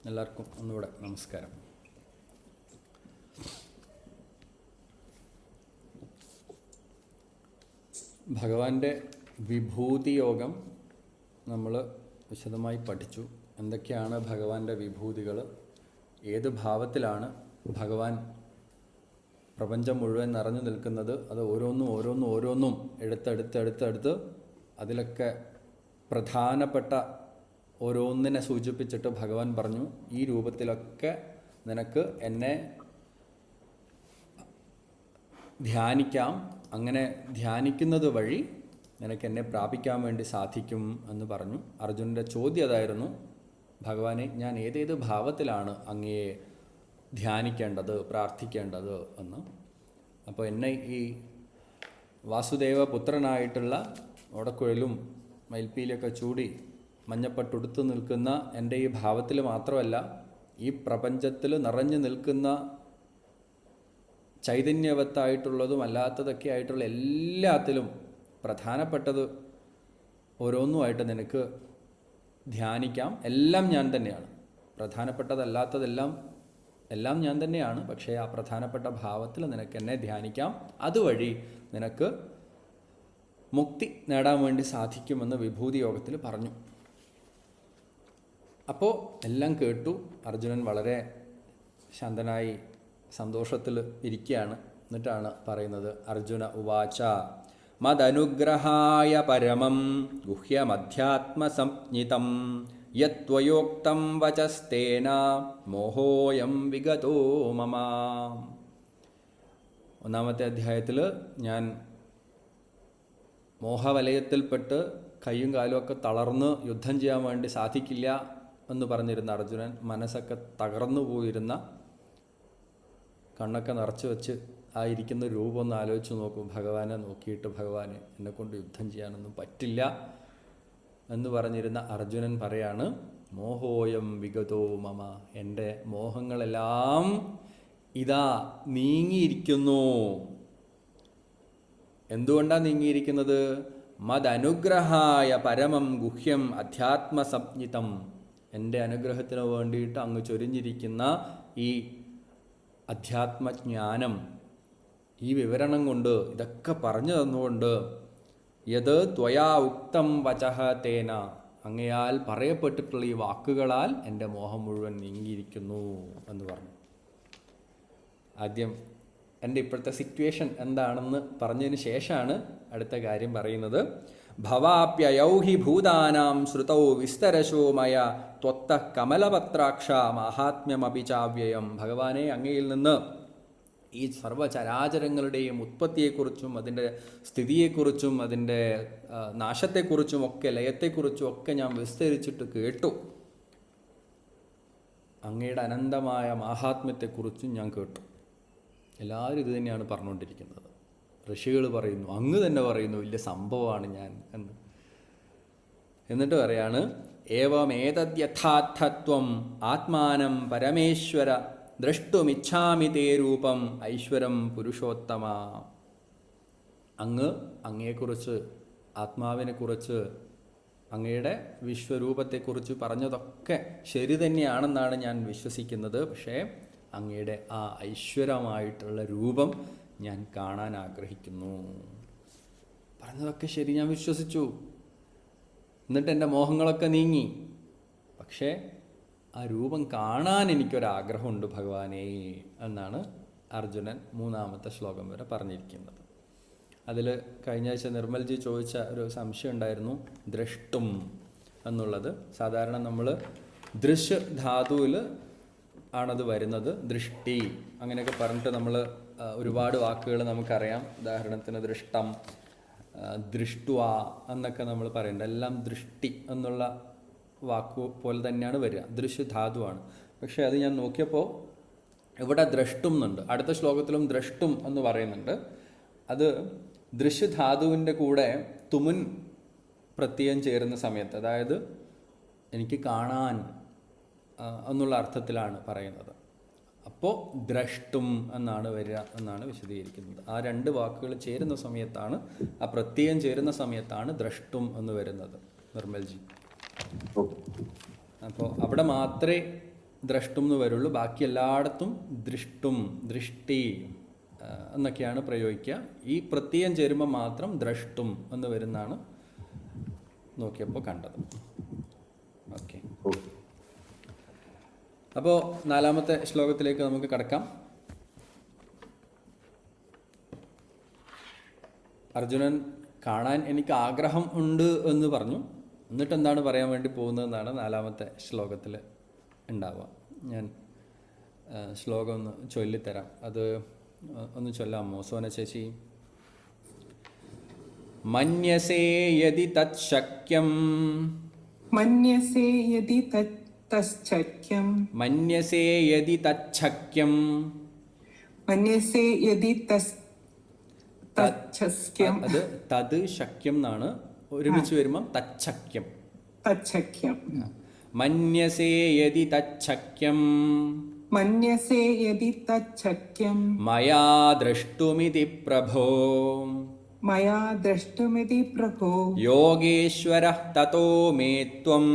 എല്ലാവർക്കും ഒന്നുകൂടെ നമസ്കാരം. ഭഗവാന്റെ വിഭൂതി യോഗം നമ്മൾ വിശദമായി പഠിച്ചു. എന്തൊക്കെയാണ് ഭഗവാന്റെ വിഭൂതികൾ, ഏത് ഭാവത്തിലാണ് ഭഗവാൻ പ്രപഞ്ചം മുഴുവൻ നിറഞ്ഞു നിൽക്കുന്നത്, അത് ഓരോന്നും എടുത്ത് അതിലൊക്കെ പ്രധാനപ്പെട്ട ഓരോന്നിനെ സൂചിപ്പിച്ചിട്ട് ഭഗവാൻ പറഞ്ഞു, ഈ രൂപത്തിലൊക്കെ നിനക്ക് എന്നെ ധ്യാനിക്കാം, അങ്ങനെ ധ്യാനിക്കുന്നത് വഴി നിനക്ക് എന്നെ പ്രാപിക്കാൻ വേണ്ടി സാധിക്കും എന്ന് പറഞ്ഞു. അർജുനൻ്റെ ചോദ്യം അതായിരുന്നു, ഭഗവാനെ ഞാൻ ഏതേത് ഭാവത്തിലാണ് അങ്ങയെ ധ്യാനിക്കേണ്ടത്, പ്രാർത്ഥിക്കേണ്ടത് എന്ന്. അപ്പോൾ എന്നെ ഈ വാസുദേവ പുത്രനായിട്ടുള്ള ഓടക്കുഴലും മയിൽപ്പീലൊക്കെ ചൂടി മഞ്ഞപ്പട്ടുടുത്ത് നിൽക്കുന്ന എൻ്റെ ഈ ഭാവത്തിൽ മാത്രമല്ല, ഈ പ്രപഞ്ചത്തിൽ നിറഞ്ഞു നിൽക്കുന്ന ചൈതന്യവത്തായിട്ടുള്ളതും അല്ലാത്തതൊക്കെ ആയിട്ടുള്ള എല്ലാത്തിലും പ്രധാനപ്പെട്ടത് ഓരോന്നുമായിട്ട് നിനക്ക് ധ്യാനിക്കാം. എല്ലാം ഞാൻ തന്നെയാണ്, പ്രധാനപ്പെട്ടതല്ലാത്തതെല്ലാം ഞാൻ തന്നെയാണ്. പക്ഷേ ആ പ്രധാനപ്പെട്ട ഭാവത്തിൽ നിനക്ക് എന്നെ ധ്യാനിക്കാം, അതുവഴി നിനക്ക് മുക്തി നേടാൻ വേണ്ടി സാധിക്കുമെന്ന് വിഭൂതി യോഗത്തിൽ പറഞ്ഞു. അപ്പോൾ എല്ലാം കേട്ടു. അർജുനൻ വളരെ ശാന്തനായി സന്തോഷത്തിൽ ഇരിക്കുകയാണ്. എന്നിട്ടാണ് പറയുന്നത്, അർജുന ഉവാച മദനുഗ്രഹായ പരമം ഗുഹ്യമധ്യാത്മസംജ്ഞിതം യത്വയോക്തം വചസ്തേന മോഹോയം വിഗതോ മമ. ഒന്നാമത്തെ അധ്യായത്തിൽ ഞാൻ മോഹവലയത്തിൽപ്പെട്ട് കയ്യും കാലും ഒക്കെ തളർന്ന് യുദ്ധം ചെയ്യാൻ വേണ്ടി സാധിക്കില്ല എന്ന് പറഞ്ഞിരുന്ന അർജുനൻ, മനസ്സൊക്കെ തകർന്നു പോയിരുന്ന, കണ്ണൊക്കെ നിറച്ച് വെച്ച് ആയിരിക്കുന്ന രൂപം ഒന്ന് ആലോചിച്ച് നോക്കൂ. ഭഗവാനെ നോക്കിയിട്ട്, ഭഗവാനെ എന്നെക്കൊണ്ട് യുദ്ധം ചെയ്യാനൊന്നും പറ്റില്ല എന്ന് പറഞ്ഞിരുന്ന അർജുനൻ പറയാണ്, മോഹോയം വിഗതോ മമ, എൻ്റെ മോഹങ്ങളെല്ലാം ഇതാ നീങ്ങിയിരിക്കുന്നു. എന്തുകൊണ്ടാണ് നീങ്ങിയിരിക്കുന്നത്? മദനുഗ്രഹായ പരമം ഗുഹ്യം അധ്യാത്മസംജ്ഞിതം, എൻ്റെ അനുഗ്രഹത്തിന് വേണ്ടിയിട്ട് അങ്ങ് ചൊരിഞ്ഞിരിക്കുന്ന ഈ അധ്യാത്മജ്ഞാനം, ഈ വിവരണം കൊണ്ട്, ഇതൊക്കെ പറഞ്ഞു തന്നുകൊണ്ട്, യത് ത്വയാ ഉക്തം വചഃ തേന, അങ്ങയാൽ പറയപ്പെട്ടിട്ടുള്ള ഈ വാക്കുകളാൽ എൻ്റെ മോഹം മുഴുവൻ നീങ്ങിയിരിക്കുന്നു എന്ന് പറഞ്ഞു. ആദ്യം എൻ്റെ ഇപ്പോഴത്തെ സിറ്റുവേഷൻ എന്താണെന്ന് പറഞ്ഞതിന് ശേഷമാണ് അടുത്ത കാര്യം പറയുന്നത്. ഭവാപ്യയൗ ഹി ഭൂതാനാം ശ്രുതൗ വിസ്തരശോ മയ ത്വത്ത കമലപത്രാക്ഷ മാഹാത്മ്യമപി ചാവ്യയം. ഭഗവാനെ, അങ്ങയിൽ നിന്ന് ഈ സർവചരാചരങ്ങളുടെയും ഉത്പത്തിയെക്കുറിച്ചും അതിൻ്റെ സ്ഥിതിയെക്കുറിച്ചും അതിൻ്റെ നാശത്തെക്കുറിച്ചും ഒക്കെ ലയത്തെക്കുറിച്ചും ഒക്കെ ഞാൻ വിസ്തരിച്ചിട്ട് കേട്ടു. അങ്ങയുടെ അനന്തമായ മാഹാത്മ്യത്തെക്കുറിച്ചും ഞാൻ കേട്ടു. എല്ലാവരും ഇത് തന്നെയാണ് പറഞ്ഞുകൊണ്ടിരിക്കുന്നത്. ഋഷികൾ പറയുന്നു, അങ്ങ് തന്നെ പറയുന്നു വലിയ സംഭവമാണ് ഞാൻ എന്ന്. എന്നിട്ട് പറയാണ്, ഏവമേതദ്യഥാർത്ഥത്വം ആത്മാനം പരമേശ്വര ദ്രഷ്ടുമിച്ഛാമി തേ രൂപം ഐശ്വരം പുരുഷോത്തമ. അങ്ങയെക്കുറിച്ച്, ആത്മാവിനെക്കുറിച്ച്, അങ്ങയുടെ വിശ്വരൂപത്തെക്കുറിച്ച് പറഞ്ഞതൊക്കെ ശരി തന്നെയാണെന്നാണ് ഞാൻ വിശ്വസിക്കുന്നത്. പക്ഷേ അങ്ങയുടെ ആ ഐശ്വര്യമായിട്ടുള്ള രൂപം ഞാൻ കാണാൻ ആഗ്രഹിക്കുന്നു. പറഞ്ഞതൊക്കെ ശരി, ഞാൻ വിശ്വസിച്ചു. എന്നിട്ട് എൻ്റെ മോഹങ്ങളൊക്കെ നീങ്ങി. പക്ഷേ ആ രൂപം കാണാൻ എനിക്കൊരാഗ്രഹമുണ്ട് ഭഗവാനേ എന്നാണ് അർജുനൻ 3-ാമത്തെ ശ്ലോകം വരെ പറഞ്ഞിരിക്കുന്നത്. അതിൽ കഴിഞ്ഞ ആഴ്ച നിർമ്മൽജി ചോദിച്ച ഒരു സംശയം ഉണ്ടായിരുന്നു, ദ്രഷ്ടും എന്നുള്ളത്. സാധാരണ നമ്മൾ ദൃശ് ധാതുവിൽ ആണത് വരുന്നത്, ദൃഷ്ടി അങ്ങനെയൊക്കെ പറഞ്ഞിട്ട് നമ്മൾ ഒരുപാട് വാക്കുകൾ നമുക്കറിയാം. ഉദാഹരണത്തിന് ദൃഷ്ടം, ദൃഷ്ടുവ എന്നൊക്കെ നമ്മൾ പറയുന്നുണ്ട്. എല്ലാം ദൃഷ്ടി എന്നുള്ള വാക്കു പോലെ തന്നെയാണ് വരിക, ദൃശ്യ ധാതുവാണ്. പക്ഷേ അത് ഞാൻ നോക്കിയപ്പോൾ ഇവിടെ ദ്രഷ്ടും എന്നുണ്ട്. അടുത്ത ശ്ലോകത്തിലും ദ്രഷ്ടും എന്ന് പറയുന്നുണ്ട്. അത് ദൃശ്യധാതുവിൻ്റെ കൂടെ തുമുൻ പ്രത്യയം ചേരുന്ന സമയത്ത്, അതായത് എനിക്ക് കാണാൻ എന്നുള്ള അർത്ഥത്തിലാണ് പറയുന്നത്. അപ്പോൾ ദ്രഷ്ടും എന്നാണ് വരിക എന്നാണ് വിശദീകരിക്കുന്നത്. ആ രണ്ട് വാക്കുകൾ ചേരുന്ന സമയത്താണ്, ആ പ്രത്യയം ചേരുന്ന സമയത്താണ് ദ്രഷ്ടും എന്ന് വരുന്നത് നിർമ്മൽജി. അപ്പോൾ അവിടെ മാത്രമേ ദ്രഷ്ടും എന്ന് വരുള്ളൂ. ബാക്കി എല്ലായിടത്തും ദൃഷ്ടും, ദൃഷ്ടി എന്നൊക്കെയാണ് പ്രയോഗിക്കുക. ഈ പ്രത്യയം ചേരുമ്പോൾ മാത്രം ദ്രഷ്ടും എന്ന് വരുന്നതാണ് നോക്കിയപ്പോൾ കണ്ടത്. ഓക്കെ, അപ്പോൾ 4-ാമത്തെ ശ്ലോകത്തിലേക്ക് നമുക്ക് കടക്കാം. അർജുനൻ കാണാൻ എനിക്ക് ആഗ്രഹം ഉണ്ട് എന്ന് പറഞ്ഞു. എന്നിട്ട് എന്താണ് പറയാൻ വേണ്ടി പോകുന്നതെന്നാണ് 4-ാമത്തെ ശ്ലോകത്തിൽ ഉണ്ടാവുക. ഞാൻ ശ്ലോകം ഒന്ന് ചൊല്ലിത്തരാം. അത് ഒന്ന് ചൊല്ലാമോ സോന ചേച്ചി? മന്യസേ യദി തത് ശക്യം, മന്യസേ യദി തച്ഛക്യം, മന്യസേ യദി തച്ഛക്യം, മന്യസേ യദി തച്ഛക്യം. അത് തത് ശക്യം എന്നാണ്. ഒരുമിച്ച് വരുമ്പം തച്ഛക്യം. തച്ഛക്യം. മന്യസേ യദി തച്ഛക്യം, മന്യസേ യദി തച്ഛക്യം, മയാ ദ്രഷ്ടുമിതി പ്രഭോ, മയാ ദ്രഷ്ടുമിതി പ്രഭോ, യോഗേശ്വരഃ തതോ മേ ത്വം,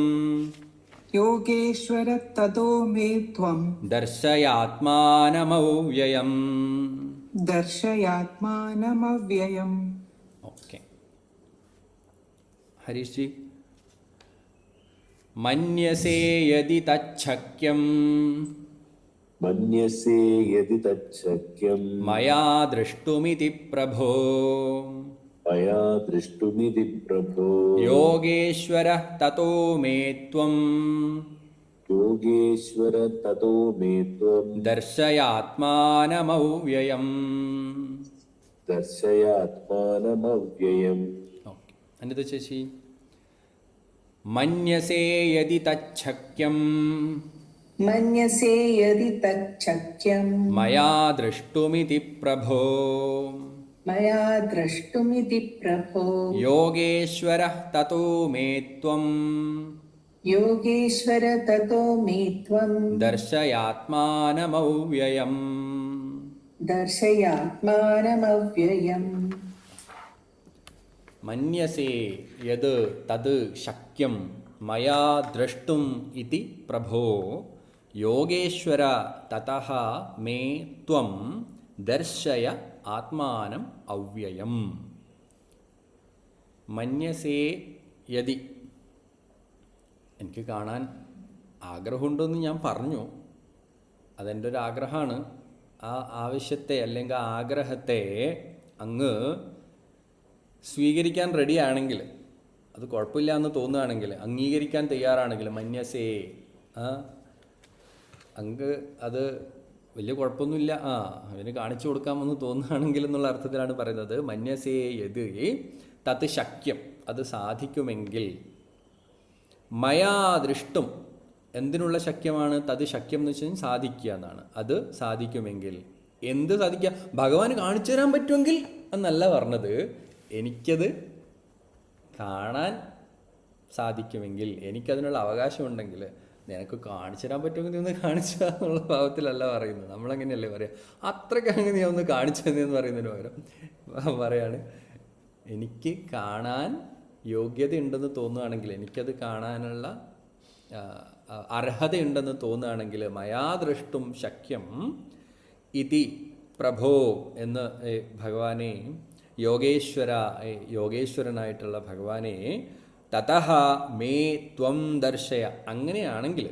യോഗേശ്വര തതോ മേ ത്വം, ദർശയാത്മാനമവ്യയം. ദർശയാത്മാനമവ്യയം. ഓക്കെ, ഹരീഷ് ജി. മന്യസേ യദി തച്ഛക്യം, മന്യസേ യദി തച്ഛക്യം, മയാ ദ്രഷ്ടുമിതി പ്രഭോ, മയാ ദൃഷ്ടുമിതി പ്രഭോ, യോഗേശ്വരഃ തതോ മേ ത്വം, യോഗേശ്വര തതോ മേ ത്വം, ദർശയാത്മാനമവ്യയം. ദർശയാത്മാനമവ്യയം. ഓക്കെ, അനിത ചേച്ചി. മന്യസേ യദി തച്ഛക്യം, മന്യസേ യദി തച്ഛക്യം, മയാ ദ്രഷ്ടുമിതി പ്രഭോ, മയാ ദ്രഷ്ടുമിതി പ്രഭോ, യോഗേശ്വരഃ തതോ മേ ത്വം, യോഗേശ്വര തതോ മേ ത്വം, ദർശയാത്മാനമവ്യയം. ദർശയാത്മാനമവ്യയം. മന്യസേ യത് തത് ശക്യം മയാ ദ്രഷ്ടും ഇതി പ്രഭോ, യോഗേശ്വര തതഃ മേ ത്വം, ദർശയ ആത്മാനം അവ്യയം. മന്യസേ യതി, എനിക്ക് കാണാൻ ആഗ്രഹമുണ്ടെന്ന് ഞാൻ പറഞ്ഞു. അതെൻ്റെ ഒരു ആഗ്രഹമാണ്. ആ ആവശ്യത്തെ അല്ലെങ്കിൽ ആ ആഗ്രഹത്തെ അങ്ങ് സ്വീകരിക്കാൻ റെഡിയാണെങ്കിൽ, അത് കുഴപ്പമില്ല എന്ന് തോന്നുകയാണെങ്കിൽ, അംഗീകരിക്കാൻ തയ്യാറാണെങ്കിൽ, മന്യസേ അങ്ങ് അത് വലിയ കുഴപ്പമൊന്നുമില്ല, അവന് കാണിച്ചു കൊടുക്കാമെന്ന് തോന്നുകയാണെങ്കിൽ എന്നുള്ള അർത്ഥത്തിലാണ് പറയുന്നത്. മന്യസേ യത് തത് ശക്യം, അത് സാധിക്കുമെങ്കിൽ, മയാ ദൃഷ്ടും, എന്തിനുള്ള ശക്യമാണ്? തത് ശക്യം എന്ന് വെച്ചാൽ സാധിക്കുക എന്നാണ്. അത് സാധിക്കുമെങ്കിൽ, എന്ത് സാധിക്കുക? ഭഗവാന് കാണിച്ചു തരാൻ പറ്റുമെങ്കിൽ എന്നല്ല പറഞ്ഞത്. എനിക്കത് കാണാൻ സാധിക്കുമെങ്കിൽ, എനിക്കതിനുള്ള അവകാശമുണ്ടെങ്കിൽ, നിനക്ക് കാണിച്ചു തരാൻ പറ്റുമെങ്കിൽ നീ ഒന്ന് കാണിച്ചു എന്നുള്ള ഭാവത്തിലല്ല പറയുന്നത്. നമ്മളങ്ങനെയല്ലേ പറയാം, അത്രയ്ക്ക് അങ്ങ് നീ ഒന്ന് കാണിച്ചു തന്നെയെന്ന് പറയുന്നതിന് പകരം പറയാണ്, എനിക്ക് കാണാൻ യോഗ്യതയുണ്ടെന്ന് തോന്നുകയാണെങ്കിൽ, എനിക്കത് കാണാനുള്ള അർഹതയുണ്ടെന്ന് തോന്നുകയാണെങ്കിൽ, മയാ ദൃഷ്ടും ശക്യം ഇതി പ്രഭോ എന്ന് ഭഗവാനെ, യോഗേശ്വരനായിട്ടുള്ള ഭഗവാനെ, തതഃ മേ ത്വം ദർശയ, അങ്ങനെയാണെങ്കിൽ,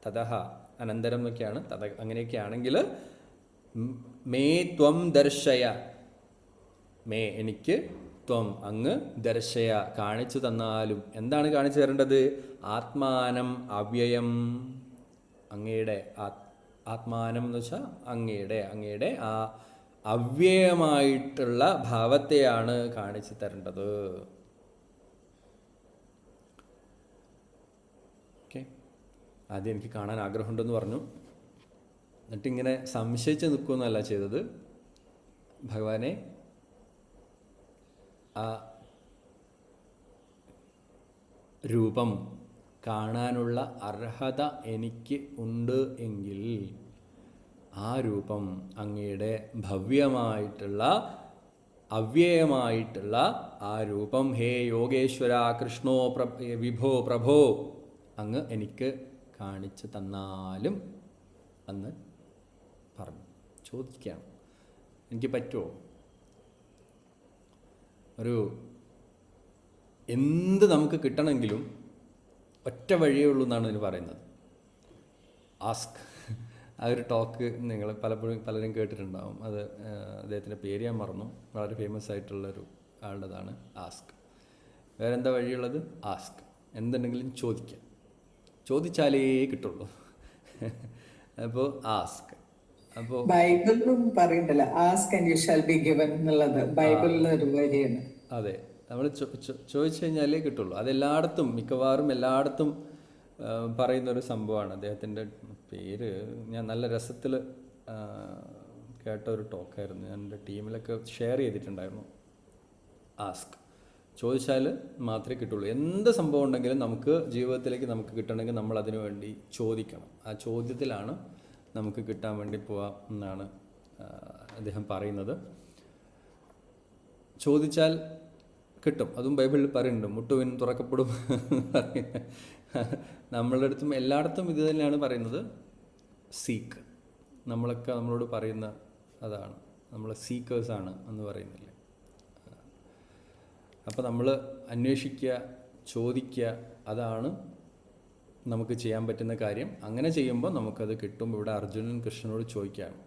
തതഃ അനന്തരം എന്നൊക്കെയാണ്, അങ്ങനെയൊക്കെ ആണെങ്കിൽ, മേ ത്വം ദർശയ, മേ എനിക്ക്, ത്വം അങ്ങ്, ദർശയ കാണിച്ചു തന്നാലും. എന്താണ് കാണിച്ചു തരേണ്ടത്? ആത്മാനം അവ്യയം, അങ്ങയുടെ ആത്മാനം എന്ന് വെച്ചാൽ അങ്ങയുടെ ആ അവ്യയമായിട്ടുള്ള ഭാവത്തെയാണ് കാണിച്ചു തരേണ്ടത്. ഓക്കെ, ആദ്യം എനിക്ക് കാണാൻ ആഗ്രഹമുണ്ടെന്ന് പറഞ്ഞു. എന്നിട്ടിങ്ങനെ സംശയിച്ച് നിൽക്കുകയെന്നല്ല ചെയ്തത്. ഭഗവാനെ ആ രൂപം കാണാനുള്ള അർഹത എനിക്ക് ഉണ്ട് എങ്കിൽ, ആ രൂപം അങ്ങയുടെ ഭവ്യമായിട്ടുള്ള അവ്യയമായിട്ടുള്ള ആ രൂപം, ഹേ യോഗേശ്വര കൃഷ്ണോ വിഭോ പ്രഭോ, അങ്ങ് എനിക്ക് കാണിച്ചു തന്നാലും എന്ന് പറഞ്ഞു. ചോദിക്കുകയാണ്, എനിക്ക് പറ്റുമോ? ഒരു എന്ത് നമുക്ക് കിട്ടണമെങ്കിലും ഒറ്റ വഴിയേ ഉള്ളൂ എന്നാണ് ഇതിന് പറയുന്നത്. ആസ്ക്. ആ ഒരു ടോക്ക് നിങ്ങൾ പലരും കേട്ടിട്ടുണ്ടാവും. അത് അദ്ദേഹത്തിൻ്റെ പേര് ഞാൻ മറന്നു. വളരെ ഫേമസ് ആയിട്ടുള്ളൊരു ആളുടേതാണ്. ആസ്ക്. വേറെ എന്താ വഴിയുള്ളത്? ആസ്ക്. എന്തുണ്ടെങ്കിലും ചോദിക്കുക. ചോദിച്ചാലേ കിട്ടുള്ളൂ. അപ്പോൾ ആസ്ക്. അപ്പോൾ ബൈബിളിലും പറയുന്നുണ്ടല്ലോ, ask and you shall be given എന്നുള്ളത് ബൈബിളിലെ ഒരു വരിയാണ്. അതെ, നമ്മൾ ചോദിച്ചു കഴിഞ്ഞാലേ കിട്ടുള്ളൂ. അതെല്ലായിടത്തും, മിക്കവാറും എല്ലായിടത്തും പറയുന്നൊരു സംഭവമാണ്. അദ്ദേഹത്തിൻ്റെ പേര് ഞാൻ നല്ല രസത്തിൽ കേട്ട ഒരു ടോക്കായിരുന്നു. ഞാൻ എൻ്റെ ടീമിലൊക്കെ ഷെയർ ചെയ്തിട്ടുണ്ടായിരുന്നു. ആസ്ക്. ചോദിച്ചാൽ മാത്രമേ കിട്ടുള്ളൂ. എന്ത് സംഭവം ഉണ്ടെങ്കിലും നമുക്ക് ജീവിതത്തിലേക്ക് നമുക്ക് കിട്ടണമെങ്കിൽ നമ്മൾ അതിനു വേണ്ടി ചോദിക്കണം. ആ ചോദ്യത്തിലാണ് നമുക്ക് കിട്ടാൻ വേണ്ടി പോവാം എന്നാണ് അദ്ദേഹം പറയുന്നത്. ചോദിച്ചാൽ കിട്ടും. അതും ബൈബിളിൽ പറയുന്നുണ്ട്, മുട്ടുവിൻ തുറക്കപ്പെടും. നമ്മളുടെ അടുത്തും എല്ലായിടത്തും ഇത് തന്നെയാണ് പറയുന്നത്, സീക്ക്. നമ്മളൊക്കെ നമ്മളോട് പറയുന്ന അതാണ്, നമ്മൾ സീക്കേഴ്സാണ് എന്ന് പറയുന്നില്ലേ. അപ്പോൾ നമ്മൾ അന്വേഷിക്കുക, ചോദിക്കുക, അതാണ് നമുക്ക് ചെയ്യാൻ പറ്റുന്ന കാര്യം. അങ്ങനെ ചെയ്യുമ്പോൾ നമുക്കത് കിട്ടും. ഇവിടെ അർജുനൻ കൃഷ്ണനോട് ചോദിക്കുകയാണ്,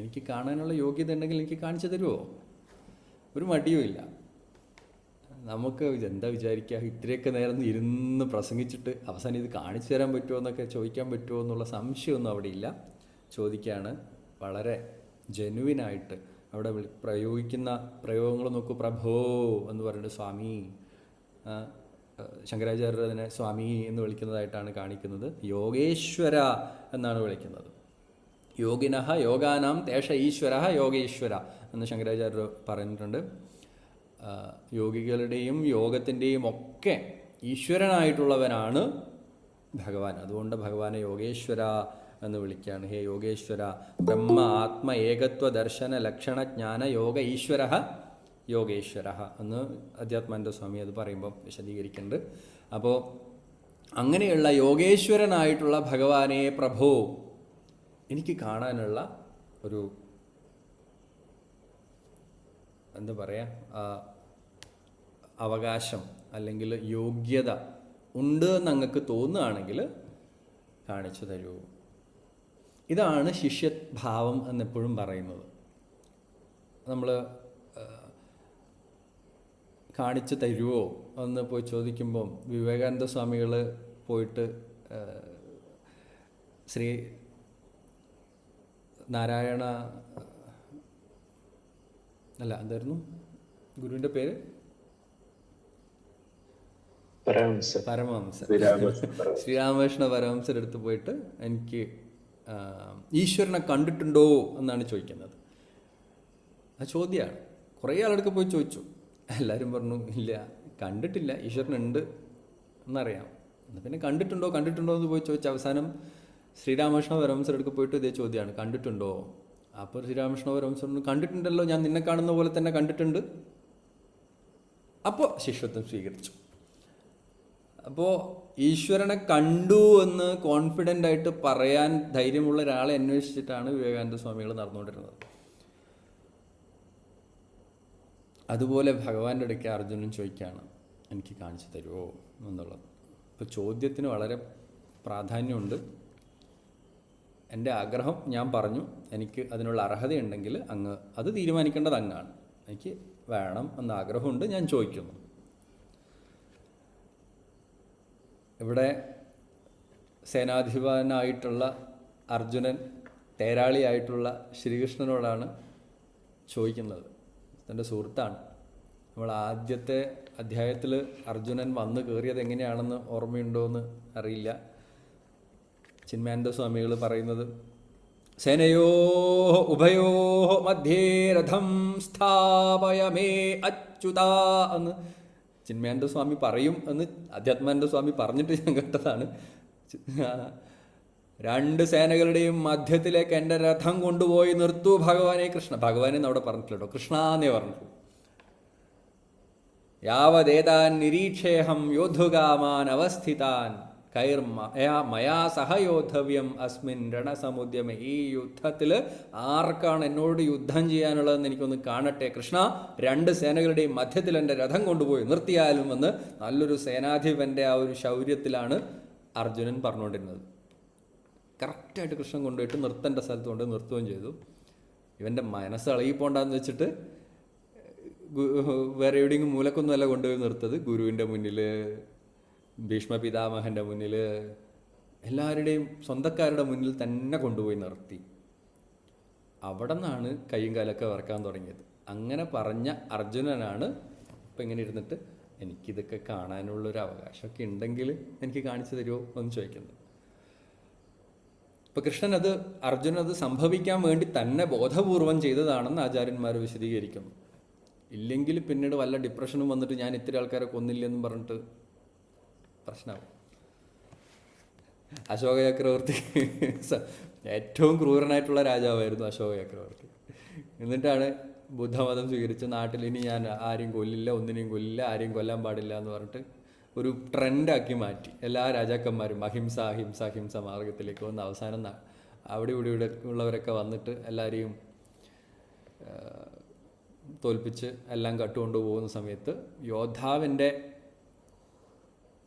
എനിക്ക് കാണാനുള്ള യോഗ്യത ഉണ്ടെങ്കിൽ എനിക്ക് കാണിച്ചു തരുമോ? ഒരു മടിയുമില്ല. നമുക്ക് എന്താ വിചാരിക്കുക, ഇത്രയൊക്കെ നേരം ഇരുന്ന് പ്രസംഗിച്ചിട്ട് അവസാനം ഇത് കാണിച്ചു തരാൻ പറ്റുമോ എന്നൊക്കെ ചോദിക്കാൻ പറ്റുമോ എന്നുള്ള സംശയമൊന്നും അവിടെ ഇല്ല. ചോദിക്കുകയാണ് വളരെ ജെനുവിനായിട്ട്. അവിടെ പ്രയോഗിക്കുന്ന പ്രയോഗങ്ങൾ നോക്കൂ. പ്രഭോ എന്ന് പറയുന്നത് സ്വാമി. ശങ്കരാചാര്യർ അതിനെ സ്വാമി എന്ന് വിളിക്കുന്നതായിട്ടാണ് കാണിക്കുന്നത്. യോഗേശ്വര എന്നാണ് വിളിക്കുന്നത്. യോഗിനഃ യോഗാനാം തേഷ ഈശ്വര യോഗേശ്വര എന്ന് ശങ്കരാചാര്യർ പറഞ്ഞിട്ടുണ്ട്. യോഗികളുടെയും യോഗത്തിൻ്റെയും ഒക്കെ ഈശ്വരനായിട്ടുള്ളവനാണ് ഭഗവാൻ. അതുകൊണ്ട് ഭഗവാനെ യോഗേശ്വര എന്ന് വിളിക്കുകയാണ്. ഹേ യോഗേശ്വര, ബ്രഹ്മ ആത്മ ഏകത്വ ദർശന ലക്ഷണ ജ്ഞാന യോഗ ഈശ്വര യോഗേശ്വര എന്ന് അധ്യാത്മാനന്ദ സ്വാമി അത് പറയുമ്പോൾ വിശദീകരിക്കുന്നുണ്ട്. അപ്പോൾ അങ്ങനെയുള്ള യോഗേശ്വരനായിട്ടുള്ള ഭഗവാനെ പ്രഭോ എനിക്ക് കാണാനുള്ള ഒരു എന്താ പറയുക അവകാശം അല്ലെങ്കിൽ യോഗ്യത ഉണ്ട് എന്ന് അങ്ങക്ക് തോന്നുകയാണെങ്കിൽ കാണിച്ചു തരൂ. ഇതാണ് ശിഷ്യഭാവം എന്നെപ്പോഴും പറയുന്നത്. നമ്മൾ കാണിച്ചു തരുമോ എന്ന് പോയി ചോദിക്കുമ്പം വിവേകാനന്ദ സ്വാമികൾ പോയിട്ട് ശ്രീ നാരായണ അല്ല എന്തായിരുന്നു ഗുരുവിൻ്റെ പേര്? പരമഹംസൻ. ശ്രീരാമകൃഷ്ണ പരമഹംസൻ്റെ അടുത്ത് പോയിട്ട് എനിക്ക് ഈശ്വരനെ കണ്ടിട്ടുണ്ടോ എന്നാണ് ചോദിക്കുന്നത്. ആ ചോദ്യമാണ്. കുറേ ആളടുക്ക് പോയി ചോദിച്ചു. എല്ലാവരും പറഞ്ഞു ഇല്ല, കണ്ടിട്ടില്ല, ഈശ്വരനുണ്ട് എന്നറിയാം. എന്നാൽ പിന്നെ കണ്ടിട്ടുണ്ടോ എന്ന് പോയി ചോദിച്ചു. അവസാനം ശ്രീരാമകൃഷ്ണ പരമഹംസൻ്റെ അടുക്ക് പോയിട്ട് ഇതേ ചോദ്യമാണ്, കണ്ടിട്ടുണ്ടോ? അപ്പോൾ ശ്രീരാമകൃഷ്ണ പരമഹംസൻ കണ്ടിട്ടുണ്ടല്ലോ, ഞാൻ നിന്നെ കാണുന്ന പോലെ തന്നെ കണ്ടിട്ടുണ്ട്. അപ്പോൾ ശിഷ്യത്വം സ്വീകരിച്ചു. അപ്പോൾ ഈശ്വരനെ കണ്ടു എന്ന് കോൺഫിഡൻ്റ് ആയിട്ട് പറയാൻ ധൈര്യമുള്ള ഒരാളെ അന്വേഷിച്ചിട്ടാണ് വിവേകാനന്ദ സ്വാമികൾ നടന്നുകൊണ്ടിരുന്നത്. അതുപോലെ ഭഗവാന്റെ ഇടയ്ക്ക് അർജുനൻ ചോദിക്കുകയാണ്, എനിക്ക് കാണിച്ചു തരുമോ എന്നുള്ളത്. ഇപ്പോൾ ചോദ്യത്തിന് വളരെ പ്രാധാന്യമുണ്ട്. എൻ്റെ ആഗ്രഹം ഞാൻ പറഞ്ഞു, എനിക്ക് അതിനുള്ള അർഹതയുണ്ടെങ്കിൽ അങ്ങ് അത് തീരുമാനിക്കേണ്ടത് അങ്ങാണ്. എനിക്ക് വേണം എന്ന ആഗ്രഹമുണ്ട്, ഞാൻ ചോദിക്കുന്നു. ഇവിടെ സേനാധിപനായിട്ടുള്ള അർജുനൻ തേരാളിയായിട്ടുള്ള ശ്രീകൃഷ്ണനോടാണ് ചോദിക്കുന്നത്. തൻ്റെ സുഹൃത്താണ്. നമ്മൾ ആദ്യത്തെ അധ്യായത്തിൽ അർജുനൻ വന്ന് കയറിയത് എങ്ങനെയാണെന്ന് ഓർമ്മയുണ്ടോ എന്ന് അറിയില്ല. ചിന്മയാനന്ദ സ്വാമികൾ പറയുന്നത്, സേനയോ ഉഭയോ മധ്യേ രഥം സ്ഥാപയമേ അച്യുത എന്ന് ചിന്മയാനന്ദ സ്വാമി പറയും എന്ന് അധ്യാത്മാനന്ദ സ്വാമി പറഞ്ഞിട്ട് ഞാൻ കേട്ടതാണ്. രണ്ട് സേനകളുടെയും മധ്യത്തിലേക്ക് എൻ്റെ രഥം കൊണ്ടുപോയി നിർത്തൂ ഭഗവാനെ കൃഷ്ണ. ഭഗവാനെ അവിടെ പറഞ്ഞിട്ടില്ലോ, കൃഷ്ണാന്നേ പറഞ്ഞിട്ടുള്ളൂ. യാവതേതാൻ നിരീക്ഷേഹം യോദ്ധുകാമാൻ അവസ്ഥിതാൻ മയാ സഹയോദ്ധവ്യം അസ്മിൻ രണസമുദ്യമേ. ഈ യുദ്ധത്തിൽ ആർക്കാണ് എന്നോട് യുദ്ധം ചെയ്യാനുള്ളതെന്ന് എനിക്കൊന്ന് കാണട്ടെ കൃഷ്ണ. 2 സേനകളുടെയും മധ്യത്തിൽ എൻ്റെ രഥം കൊണ്ടുപോയി നിർത്തിയാലും എന്ന് നല്ലൊരു സേനാധിപൻ്റെ ആ ഒരു ശൗര്യത്തിലാണ് അർജുനൻ പറഞ്ഞുകൊണ്ടിരുന്നത്. കറക്റ്റായിട്ട് കൃഷ്ണൻ കൊണ്ടുപോയിട്ട് നിർത്തേണ്ട സ്ഥലത്ത് കൊണ്ട് നിർത്തുകയും ചെയ്തു. ഇവൻ്റെ മനസ്സ് ഇളകിപ്പോണ്ടെന്ന് വെച്ചിട്ട് വേറെ എവിടെയെങ്കിലും മൂലക്കൊന്നുമല്ല കൊണ്ടുപോയി നിർത്തത്. ഗുരുവിൻ്റെ മുന്നിൽ, ഭീഷ്മ പിതാമഹൻ്റെ മുന്നിൽ, എല്ലാവരുടെയും സ്വന്തക്കാരുടെ മുന്നിൽ തന്നെ കൊണ്ടുപോയി നിർത്തി. അവിടെ നിന്നാണ് കയ്യും കാലൊക്കെ വറക്കാൻ തുടങ്ങിയത്. അങ്ങനെ പറഞ്ഞ അർജുനനാണ് ഇപ്പം ഇങ്ങനെ ഇരുന്നിട്ട് എനിക്കിതൊക്കെ കാണാനുള്ളൊരു അവകാശമൊക്കെ ഉണ്ടെങ്കിൽ എനിക്ക് കാണിച്ചു തരുമോ എന്ന് ചോദിക്കുന്നത്. ഇപ്പം കൃഷ്ണൻ അർജുനത് സംഭവിക്കാൻ വേണ്ടി തന്നെ ബോധപൂർവം ചെയ്തതാണെന്ന് ആചാര്യന്മാർ വിശദീകരിക്കുന്നു. ഇല്ലെങ്കിൽ പിന്നീട് വല്ല ഡിപ്രഷനും വന്നിട്ട് ഞാൻ ഇത്തിരി ആൾക്കാരെ കൊന്നില്ലെന്നും പറഞ്ഞിട്ട് പ്രശ്നമാവും. അശോക ചക്രവർത്തി ഏറ്റവും ക്രൂരനായിട്ടുള്ള രാജാവായിരുന്നു അശോക ചക്രവർത്തി. എന്നിട്ടാണ് ബുദ്ധമതം സ്വീകരിച്ച് നാട്ടിൽ ഇനി ഞാൻ ആരെയും കൊല്ലില്ല, ഒന്നിനെയും കൊല്ലില്ല, ആരെയും കൊല്ലാൻ പാടില്ല എന്ന് പറഞ്ഞിട്ട് ഒരു ട്രെൻഡാക്കി മാറ്റി. എല്ലാ രാജാക്കന്മാരും അഹിംസ അഹിംസ അഹിംസ മാർഗത്തിലേക്ക് വന്ന് അവസാനം അവിടെ ഇവിടെ ഉള്ളവരൊക്കെ വന്നിട്ട് എല്ലാവരെയും തോൽപ്പിച്ച് എല്ലാം കട്ടുകൊണ്ടു പോകുന്ന സമയത്ത് യോദ്ധാവിൻ്റെ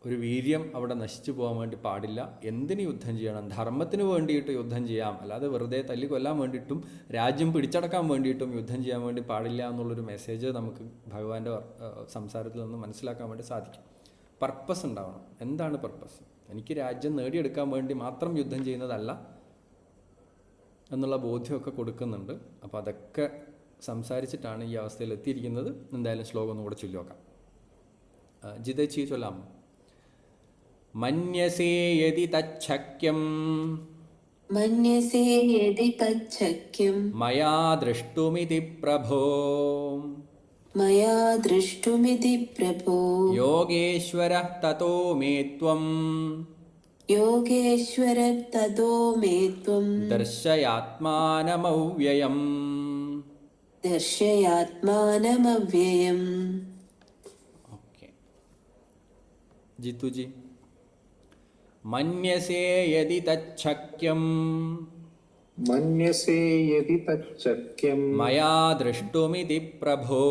ഒരു വീര്യം അവിടെ നശിച്ചു പോകാൻ വേണ്ടി പാടില്ല. എന്തിന് യുദ്ധം ചെയ്യണം? ധർമ്മത്തിന് വേണ്ടിയിട്ട് യുദ്ധം ചെയ്യാം, അല്ലാതെ വെറുതെ തല്ലി കൊല്ലാൻ വേണ്ടിയിട്ടും രാജ്യം പിടിച്ചടക്കാൻ വേണ്ടിയിട്ടും യുദ്ധം ചെയ്യാൻ വേണ്ടി പാടില്ല എന്നുള്ളൊരു മെസ്സേജ് നമുക്ക് ഭഗവാന്റെ സംസാരത്തിൽ നിന്ന് മനസ്സിലാക്കാൻ വേണ്ടി സാധിക്കും. പർപ്പസ് ഉണ്ടാവണം. എന്താണ് പർപ്പസ്? എനിക്ക് രാജ്യം നേടിയെടുക്കാൻ വേണ്ടി മാത്രം യുദ്ധം ചെയ്യുന്നതല്ല എന്നുള്ള ബോധ്യമൊക്കെ കൊടുക്കുന്നുണ്ട്. അപ്പോൾ അതൊക്കെ സംസാരിച്ചിട്ടാണ് ഈ അവസ്ഥയിൽ എത്തിയിരിക്കുന്നത്. എന്തായാലും ശ്ലോകം ഒന്നുകൂടെ ചൊല്ലി നോക്കാം. ജിതേച്ചി ചൊല്ലാം. മന്യസേ യദി തച്ഛക്യം മന്യസേ യദി തച്ഛക്യം മയാ ദൃഷ്ടുമിതി പ്രഭോ മയാ ദൃഷ്ടുമിതി പ്രഭോ യോഗേശ്വരഃ തതോ മേ ത്വം യോഗേശ്വര തതോ മേ ത്വം ദർശയാത്മാനമവ്യയം. ദർശയാത്മാനമവ്യയം. ഓക്കെ, ജിത്തുജി. മന്യസേ യദി തച്ഛക്യം മന്യസേ യദി തച്ഛക്യം മയാ ദൃഷ്ടുമിതി പ്രഭോ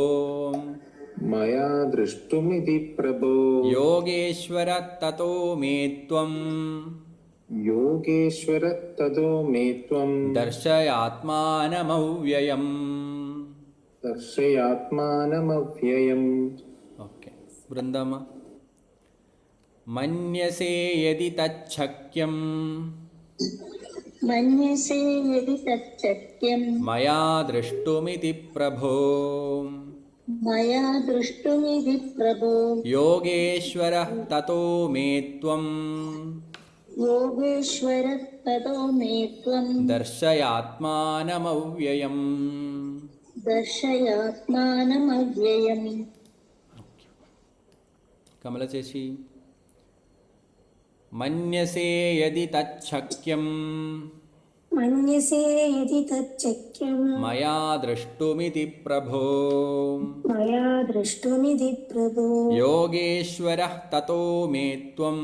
മയാ ദൃഷ്ടുമിതി പ്രഭോ യോഗേശ്വര തതോ മേ ത്വം യോഗേശ്വര തതോ മേ ത്വം ദർശയാത്മാനമവ്യയം. ദർശയാത്മാനമവ്യയം. ഓക്കെ, വൃന്ദാമ. മന്യസേ യദി തച്ഛക്യം മന്യസേ യദി തച്ഛക്യം മയാ ദൃഷ്ടുമിതി പ്രഭോ മയാ ദൃഷ്ടുമിതി പ്രഭോ യോഗേശ്വരഃ തതോ മേ ത്വം യോഗേശ്വര തതോ മേ ത്വം ദർശയാത്മാനമവ്യയം. ദർശയാത്മാനമവ്യയം. കമല ചേച്ചി. മന്യസേ യദി തച്ഛക്യം മന്യസേ യദി തച്ഛക്യം മയാ ദൃഷ്ടുമിതി പ്രഭോ മയാ ദൃഷ്ടുമിതി പ്രഭോ യോഗേശ്വരഃ തതോ മേ ത്വം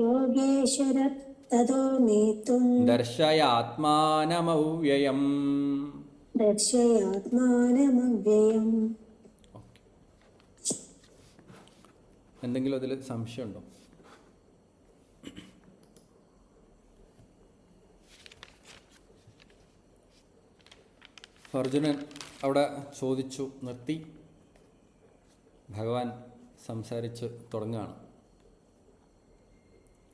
യോഗേശ്വര തതോ മേ ത്വം ദർശയാത്മാനമവ്യയം. ദർശയാത്മാനമവ്യയം. എന്തെങ്കിലും അതിൽ സംശയമുണ്ടോ? അർജുനൻ അവിടെ ചോദിച്ചു നിർത്തി. ഭഗവാൻ സംസാരിച്ച് തുടങ്ങുകയാണ്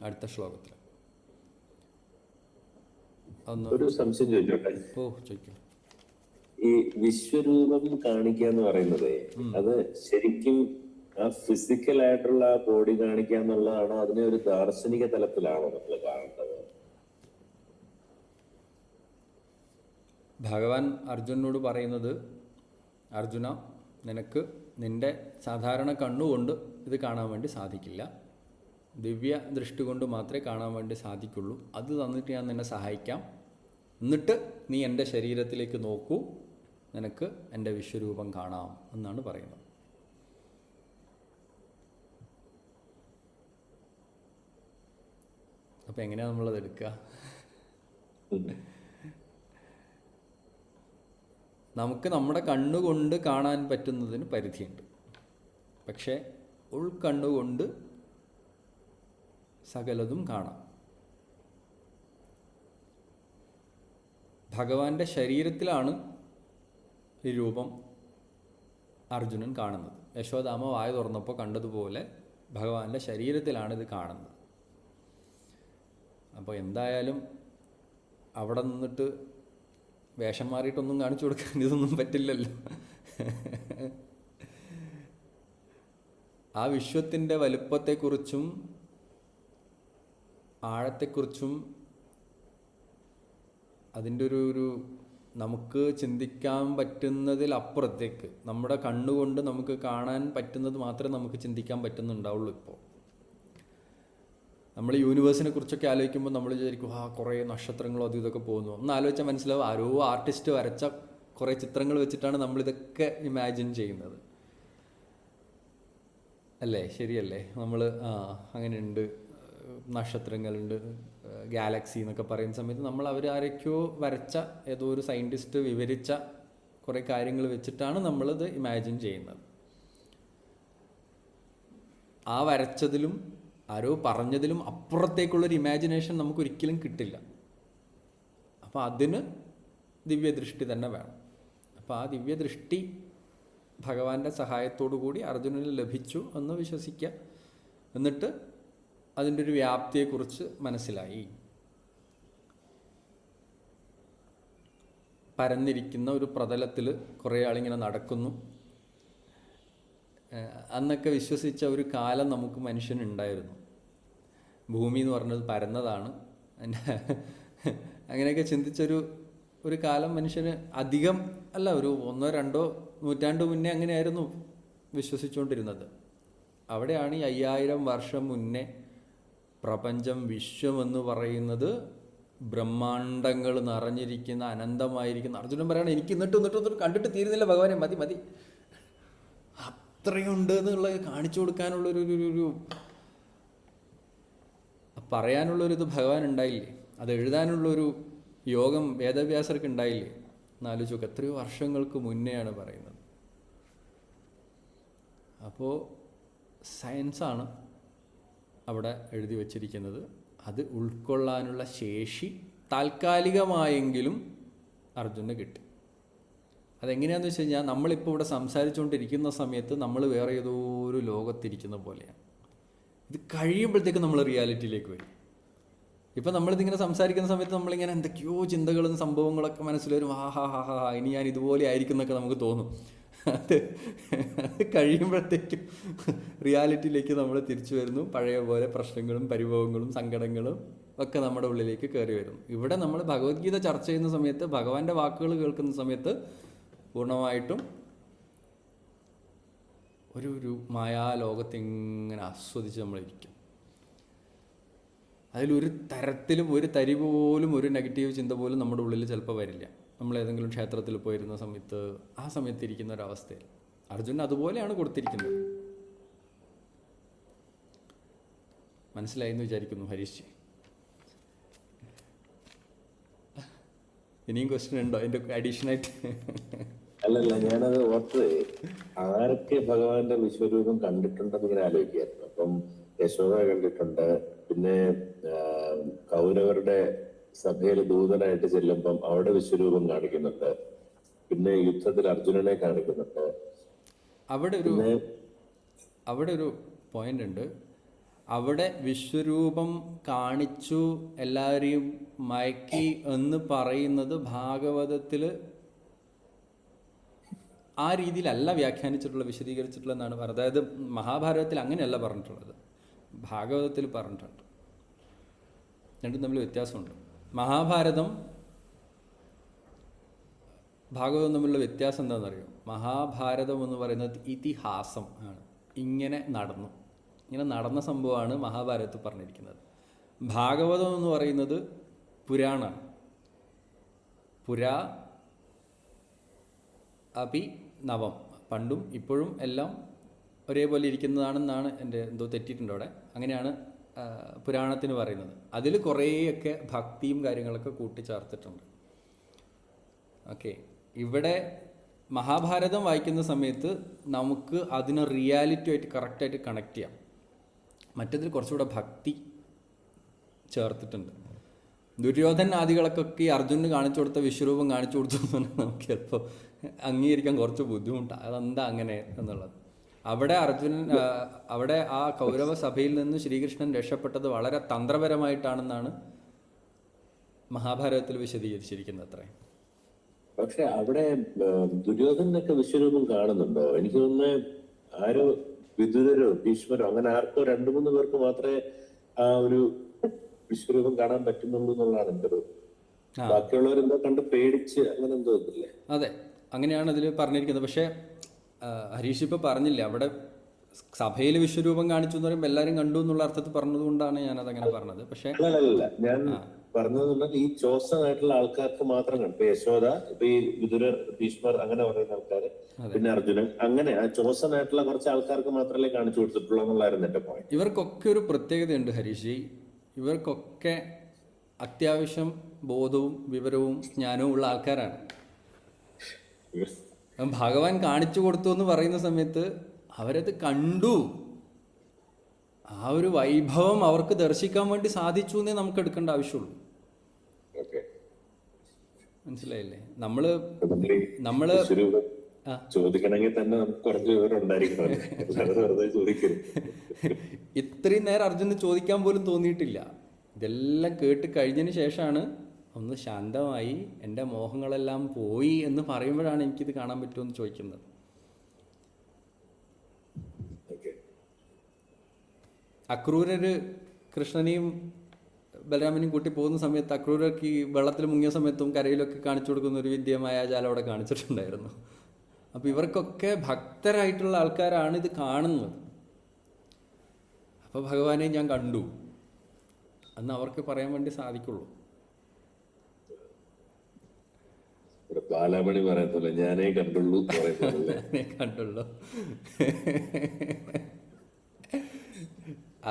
അടുത്ത ശ്ലോകത്തിൽ. ഒരു സംശയം ചോദിച്ചോട്ടെ. ചോദിക്കും. ഈ വിശ്വരൂപം കാണിക്കുക എന്ന് പറയുന്നത് അത് ശരിക്കും ആ ഫിസിക്കൽ ആയിട്ടുള്ള ആ ബോഡി കാണിക്കുക എന്നുള്ളതാണോ, അതിനെ ഒരു ദാർശനിക തലത്തിലാണോ നമ്മൾ കാണേണ്ടത്? ഭഗവാൻ അർജുനോട് പറയുന്നത്, അർജുന, നിനക്ക് നിന്റെ സാധാരണ കണ്ണുകൊണ്ട് ഇത് കാണാൻ വേണ്ടി സാധിക്കില്ല. ദിവ്യ ദൃഷ്ടി കൊണ്ട് മാത്രമേ കാണാൻ വേണ്ടി സാധിക്കുള്ളൂ. അത് തന്നിട്ട് ഞാൻ നിന്നെ സഹായിക്കാം. എന്നിട്ട് നീ എൻ്റെ ശരീരത്തിലേക്ക് നോക്കൂ, നിനക്ക് എൻ്റെ വിശ്വരൂപം കാണാം എന്നാണ് പറയുന്നത്. അപ്പം എങ്ങനെയാണ് നമ്മളത് എടുക്കുക? നമുക്ക് നമ്മുടെ കണ്ണുകൊണ്ട് കാണാൻ പറ്റുന്നതിന് പരിധിയുണ്ട്. പക്ഷേ ഉൾക്കണ്ണുകൊണ്ട് സകലതും കാണാം. ഭഗവാന്റെ ശരീരത്തിലാണ് ഈ രൂപം അർജുനൻ കാണുന്നത്. യശോദാമ്മ വായ തുറന്നപ്പോൾ കണ്ടതുപോലെ ഭഗവാന്റെ ശരീരത്തിലാണ് ഇത് കാണുന്നത്. അപ്പോൾ എന്തായാലും അവിടെ നിന്നിട്ട് വേഷം മാറിയിട്ടൊന്നും കാണിച്ചു കൊടുക്കാൻ ഇതൊന്നും പറ്റില്ലല്ലോ. ആ വിശ്വത്തിൻ്റെ വലുപ്പത്തെക്കുറിച്ചും ആഴത്തെക്കുറിച്ചും അതിൻ്റെ ഒരു നമുക്ക് ചിന്തിക്കാൻ പറ്റുന്നതിലപ്പുറത്തേക്ക് നമ്മുടെ കണ്ണുകൊണ്ട് നമുക്ക് കാണാൻ പറ്റുന്നത് മാത്രമേ നമുക്ക് ചിന്തിക്കാൻ പറ്റുന്നുണ്ടാവുള്ളൂ. ഇപ്പോൾ നമ്മൾ യൂണിവേഴ്സിനെ കുറിച്ചൊക്കെ ആലോചിക്കുമ്പോൾ നമ്മൾ വിചാരിക്കും കുറേ നക്ഷത്രങ്ങളോ അതും ഇതൊക്കെ പോകുന്നു. ഒന്ന് ആലോചിച്ചാൽ മനസ്സിലാവും ആരോ ആർട്ടിസ്റ്റ് വരച്ച കുറേ ചിത്രങ്ങൾ വെച്ചിട്ടാണ് നമ്മളിതൊക്കെ ഇമാജിൻ ചെയ്യുന്നത്, അല്ലേ? ശരിയല്ലേ? നമ്മൾ അങ്ങനെയുണ്ട്, നക്ഷത്രങ്ങളുണ്ട്, ഗാലക്സി എന്നൊക്കെ പറയുന്ന സമയത്ത് നമ്മൾ ആരൊക്കെയോ വരച്ച ഏതോ ഒരു സയൻറ്റിസ്റ്റ് വിവരിച്ച കുറേ കാര്യങ്ങൾ വെച്ചിട്ടാണ് നമ്മളിത് ഇമാജിൻ ചെയ്യുന്നത്. ആ വരച്ചതിലും ആരോ പറഞ്ഞതിലും അപ്പുറത്തേക്കുള്ളൊരു ഇമാജിനേഷൻ നമുക്കൊരിക്കലും കിട്ടില്ല. അപ്പോൾ അതിന് ദിവ്യദൃഷ്ടി തന്നെ വേണം. അപ്പോൾ ആ ദിവ്യദൃഷ്ടി ഭഗവാന്റെ സഹായത്തോടു കൂടി അർജുനന് ലഭിച്ചു എന്ന് വിശ്വസിക്കുക. എന്നിട്ട് അതിൻ്റെ ഒരു വ്യാപ്തിയെക്കുറിച്ച് മനസ്സിലായി. പരന്നിരിക്കുന്ന ഒരു പ്രതലത്തിൽ കുറേ ആളിങ്ങനെ നടക്കുന്നു. അന്നൊക്കെ വിശ്വസിച്ച ഒരു കാലം നമുക്ക് മനുഷ്യനുണ്ടായിരുന്നു. ഭൂമി എന്ന് പറഞ്ഞത് പരന്നതാണ്. അങ്ങനെയൊക്കെ ചിന്തിച്ചൊരു കാലം മനുഷ്യന് അധികം അല്ല, ഒരു 1-2 നൂറ്റാണ്ട് മുന്നേ അങ്ങനെയായിരുന്നു വിശ്വസിച്ചുകൊണ്ടിരുന്നത്. അവിടെയാണ് ഈ 5000 വർഷം മുന്നേ പ്രപഞ്ചം, വിശ്വമെന്ന് പറയുന്നത് ബ്രഹ്മാണ്ടങ്ങൾ നിറഞ്ഞിരിക്കുന്ന അനന്തമായിരിക്കുന്ന. അർജുനൻ പറയണം, എനിക്ക് എന്നിട്ടും കണ്ടിട്ട് തീരുന്നില്ല ഭഗവാനെ, മതി അത്രയുണ്ട് എന്നുള്ളത് കാണിച്ചു കൊടുക്കാനുള്ളൊരു പറയാനുള്ളൊരിത് ഭഗവാൻ ഉണ്ടായില്ലേ? അത് എഴുതാനുള്ളൊരു യോഗം വേദവ്യാസർക്ക് ഉണ്ടായില്ലേ? എന്നാലോചിച്ച് നോക്ക്, എത്രയോ വർഷങ്ങൾക്ക് മുന്നെയാണ് പറയുന്നത്. അപ്പോൾ സയൻസാണ് അവിടെ എഴുതി വച്ചിരിക്കുന്നത്. അത് ഉൾക്കൊള്ളാനുള്ള ശേഷി താൽക്കാലികമായെങ്കിലും അർജുനന് കിട്ടി. അതെങ്ങനെയാണെന്ന് വെച്ച് കഴിഞ്ഞാൽ, നമ്മളിപ്പോൾ ഇവിടെ സംസാരിച്ചുകൊണ്ടിരിക്കുന്ന സമയത്ത് നമ്മൾ വേറെ ഏതോ ഒരു ലോകത്തിരിക്കുന്ന പോലെയാണ്. ഇത് കഴിയുമ്പോഴത്തേക്ക് നമ്മൾ റിയാലിറ്റിയിലേക്ക് വരും. ഇപ്പം നമ്മളിതിങ്ങനെ സംസാരിക്കുന്ന സമയത്ത് നമ്മളിങ്ങനെ എന്തൊക്കെയോ ചിന്തകളും സംഭവങ്ങളൊക്കെ മനസ്സിൽ വരും. ഇനി ഞാൻ ഇതുപോലെ ആയിരിക്കും എന്നൊക്കെ നമുക്ക് തോന്നും. അത് കഴിയുമ്പോഴത്തേക്കും റിയാലിറ്റിയിലേക്ക് നമ്മൾ തിരിച്ചു വരുന്നു. പഴയ പോലെ പ്രശ്നങ്ങളും പരിഭവങ്ങളും സങ്കടങ്ങളും ഒക്കെ നമ്മുടെ ഉള്ളിലേക്ക് കയറി വരുന്നു. ഇവിടെ നമ്മൾ ഭഗവത്ഗീത ചർച്ച ചെയ്യുന്ന സമയത്ത്, ഭഗവാന്റെ വാക്കുകൾ കേൾക്കുന്ന സമയത്ത് പൂർണ്ണമായിട്ടും ഒരു മായാലോകത്തിങ്ങനെ ആസ്വദിച്ച് നമ്മളിരിക്കും. അതിലൊരു തരത്തിലും ഒരു തരി പോലും ഒരു നെഗറ്റീവ് ചിന്ത പോലും നമ്മുടെ ഉള്ളിൽ ചിലപ്പോൾ വരില്ല. നമ്മൾ ഏതെങ്കിലും ക്ഷേത്രത്തിൽ പോയിരുന്ന സമയത്ത് ആ സമയത്ത് ഇരിക്കുന്ന ഒരവസ്ഥയിൽ അർജുനൻ അതുപോലെയാണ് കൊടുത്തിരിക്കുന്നത്. മനസ്സിലായി എന്ന് വിചാരിക്കുന്നു ഹരീഷ്. ഇനിയും ക്വസ്റ്റ്യൻ ഉണ്ടോ എൻ്റെ അഡീഷനായിട്ട്? അല്ലല്ല, ഞാനത് ഓർത്ത് ആരൊക്കെ ഭഗവാന്റെ വിശ്വരൂപം കണ്ടിട്ടുണ്ടെന്ന് ഇങ്ങനെ ആലോചിക്കായിരുന്നു. അപ്പം യശോദ കണ്ടിട്ടുണ്ട്, പിന്നെ കൗരവരുടെ സഭയിൽ ദൂതനായിട്ട് ചെല്ലുമ്പം അവിടെ വിശ്വരൂപം കാണിക്കുന്നുണ്ട്, പിന്നെ യുദ്ധത്തിൽ അർജുനനെ കാണിക്കുന്നുണ്ട്. അവിടെ ഒരു പോയിന്റ് ഉണ്ട്. അവിടെ വിശ്വരൂപം കാണിച്ചു എല്ലാവരെയും മയക്കി എന്ന് പറയുന്നത് ഭാഗവതത്തിൽ ആ രീതിയിലല്ല വ്യാഖ്യാനിച്ചിട്ടുള്ള, വിശദീകരിച്ചിട്ടുള്ള എന്നാണ് പറയുന്നത്. അതായത് മഹാഭാരതത്തിൽ അങ്ങനെയല്ല പറഞ്ഞിട്ടുള്ളത്, ഭാഗവതത്തിൽ പറഞ്ഞിട്ടുണ്ട്. രണ്ടും തമ്മിൽ വ്യത്യാസമുണ്ട്. മഹാഭാരതം ഭാഗവതം തമ്മിലുള്ള വ്യത്യാസം എന്താണെന്നറിയോ? മഹാഭാരതം എന്ന് പറയുന്നത് ഇതിഹാസം ആണ്. ഇങ്ങനെ നടന്ന സംഭവമാണ് മഹാഭാരതത്തിൽ പറഞ്ഞിരിക്കുന്നത്. ഭാഗവതം എന്ന് പറയുന്നത് പുരാണാണ്. പുരാ അപി നവം, പണ്ടും ഇപ്പോഴും എല്ലാം ഒരേപോലെ ഇരിക്കുന്നതാണെന്നാണ് എൻ്റെ, എന്തോ തെറ്റിയിട്ടുണ്ട് അവിടെ, അങ്ങനെയാണ് പുരാണത്തിന് പറയുന്നത്. അതിൽ കുറേയൊക്കെ ഭക്തിയും കാര്യങ്ങളൊക്കെ കൂട്ടിച്ചേർത്തിട്ടുണ്ട്. ഓക്കെ, ഇവിടെ മഹാഭാരതം വായിക്കുന്ന സമയത്ത് നമുക്ക് അതിനെ റിയാലിറ്റി ആയിട്ട് കറക്റ്റായിട്ട് കണക്ട് ചെയ്യാം. മറ്റതിൽ കുറച്ചുകൂടെ ഭക്തി ചേർത്തിട്ടുണ്ട്. ദുര്യോധന ആദികളൊക്കെ ഈ അർജുനന് കാണിച്ചു കൊടുത്ത വിശ്വരൂപം കാണിച്ചു കൊടുത്തു എന്ന് പറഞ്ഞാൽ നമുക്ക് ചിലപ്പോൾ അംഗീകരിക്കാൻ കുറച്ച് ബുദ്ധിമുട്ടാണ്. അതെന്താ അങ്ങനെ എന്നുള്ളത്. അവിടെ ആ കൗരവ സഭയിൽ നിന്ന് ശ്രീകൃഷ്ണൻ രക്ഷപ്പെട്ടത് വളരെ തന്ത്രപരമായിട്ടാണെന്നാണ് മഹാഭാരതത്തിൽ വിശദീകരിച്ചിരിക്കുന്നത് അത്രേ. പക്ഷെ അവിടെ ദുര്യോധനൊക്കെ വിശ്വരൂപം കാണുന്നുണ്ടോ? എനിക്ക് തോന്നുന്നു ആരോ വിദുരരോ ഭീഷ്മരോ അങ്ങനെ ആർക്കോ 2-3 പേർക്ക് മാത്രമേ ആ ഒരു വിശ്വരൂപം കാണാൻ പറ്റുന്നുള്ളൂ എന്നുള്ളതാണ് എൻ്റെ ഒരു. ബാക്കിയുള്ളവരെന്തോ കണ്ട് പേടിച്ച് അങ്ങനെ എന്തോ ഇല്ലേ? അതെ, അങ്ങനെയാണ് അതിൽ പറഞ്ഞിരിക്കുന്നത്. പക്ഷേ ഹരീഷ് ഇപ്പോൾ പറഞ്ഞില്ല, അവിടെ സഭയിൽ വിശ്വരൂപം കാണിച്ചു എന്ന് പറയുമ്പോൾ എല്ലാവരും കണ്ടു എന്നുള്ള അർത്ഥത്തിൽ പറഞ്ഞതുകൊണ്ടാണ് ഞാനതങ്ങനെ പറഞ്ഞത്. പക്ഷേ അല്ല, ഞാൻ പറഞ്ഞത് ഈ ചോസൺ ആയിട്ടുള്ള ആൾക്കാർക്ക് മാത്രം കണ്ടു. ഇപ്പൊ യശോദ, ഇപ്പൊ ഈ വിദുരർ, ഭീഷ്മർ അങ്ങനെ പറയുന്ന ആൾക്കാര്, പിന്നെ അർജുനൻ, അങ്ങനെ ആ ചോസൺ ആയിട്ടുള്ള കുറച്ച് ആൾക്കാർക്ക് മാത്രമേ കാണിച്ചു കൊടുത്തിട്ടുള്ളൂ എന്നുള്ളായിരുന്നു എന്റെ പോയിന്റ്. ഇവർക്കൊക്കെ ഒരു പ്രത്യേകതയുണ്ട് ഹരീഷ്. ഇവർക്കൊക്കെ അത്യാവശ്യം ബോധവും വിവരവും ജ്ഞാനവും ഉള്ള ആൾക്കാരാണ്. ഭഗവാൻ കാണിച്ചു കൊടുത്തു എന്ന് പറയുന്ന സമയത്ത് അവരത് കണ്ടു. ആ ഒരു വൈഭവം അവർക്ക് ദർശിക്കാൻ വേണ്ടി സാധിച്ചു എന്നേ നമുക്ക് എടുക്കേണ്ട ആവശ്യമുള്ളൂ. മനസ്സിലായില്ലേ? നമ്മള് ചോദിക്കണമെങ്കിൽ തന്നെ നമുക്ക് കുറച്ച് വിവരം ഉണ്ടായിരിക്കണം. വെറുതെ ചോദിക്കരുത്. ഇത്രയും നേരം അർജുന് ചോദിക്കാൻ പോലും തോന്നിയിട്ടില്ല. ഇതെല്ലാം കേട്ട് കഴിഞ്ഞതിന് ശേഷമാണ് ഒന്ന് ശാന്തമായി എൻ്റെ മോഹങ്ങളെല്ലാം പോയി എന്ന് പറയുമ്പോഴാണ് എനിക്കിത് കാണാൻ പറ്റുമെന്ന് ചോദിക്കുന്നത്. അക്രൂരര് കൃഷ്ണനെയും ബലരാമനെയും കൂട്ടി പോകുന്ന സമയത്ത് അക്രൂരർക്ക് ഈ വെള്ളത്തിൽ മുങ്ങിയ സമയത്തും കരയിലൊക്കെ കാണിച്ചു കൊടുക്കുന്ന ഒരു വിദ്യ മായാജാലം അവിടെ കാണിച്ചിട്ടുണ്ടായിരുന്നു. അപ്പോൾ ഇവർക്കൊക്കെ ഭക്തരായിട്ടുള്ള ആൾക്കാരാണ് ഇത് കാണുന്നത്. അപ്പോൾ ഭഗവാനെ ഞാൻ കണ്ടു എന്ന് അവർക്ക് പറയാൻ വേണ്ടി സാധിക്കുള്ളൂ. ബാലമണി പറയത്തില്ല, ഞാനേ കണ്ടുള്ളൂ കണ്ടുള്ളൂ.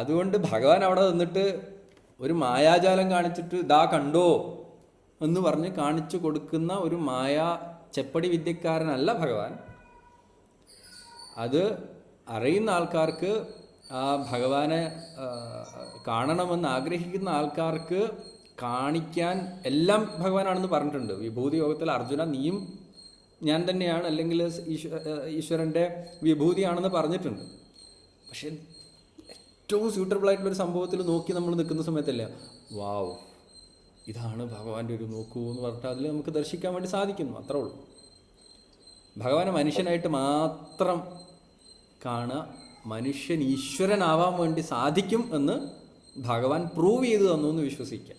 അതുകൊണ്ട് ഭഗവാൻ അവിടെ നിന്നിട്ട് ഒരു മായാജാലം കാണിച്ചിട്ട് ഇതാ കണ്ടോ എന്ന് പറഞ്ഞ് കാണിച്ചു കൊടുക്കുന്ന ഒരു മായാ ചെപ്പടി വിദ്യക്കാരനല്ല ഭഗവാൻ. അത് അറിയുന്ന ആൾക്കാർക്ക്, ആ ഭഗവാനെ കാണണമെന്ന് ആഗ്രഹിക്കുന്ന ആൾക്കാർക്ക് കാണിക്കാൻ എല്ലാം ഭഗവാനാണെന്ന് പറഞ്ഞിട്ടുണ്ട്. വിഭൂതി യോഗത്തിൽ അർജുന നീയും ഞാൻ തന്നെയാണ്, അല്ലെങ്കിൽ ഈശ്വരൻ്റെ വിഭൂതിയാണെന്ന് പറഞ്ഞിട്ടുണ്ട്. പക്ഷെ ഏറ്റവും സ്യൂട്ടബിൾ ആയിട്ടുള്ളൊരു സംഭവത്തിൽ നോക്കി നമ്മൾ നിൽക്കുന്ന സമയത്തല്ലേ വാവ് ഇതാണ് ഭഗവാന്റെ ഒരു നോക്കൂ എന്ന് പറഞ്ഞിട്ട് അതിൽ നമുക്ക് ദർശിക്കാൻ വേണ്ടി സാധിക്കുന്നു. അത്രേ ഉള്ളൂ. ഭഗവാനെ മനുഷ്യനായിട്ട് മാത്രം കാണുക, മനുഷ്യൻ ഈശ്വരനാവാൻ വേണ്ടി സാധിക്കും എന്ന് ഭഗവാൻ പ്രൂവ് ചെയ്തു തന്നു എന്ന് വിശ്വസിക്കുക.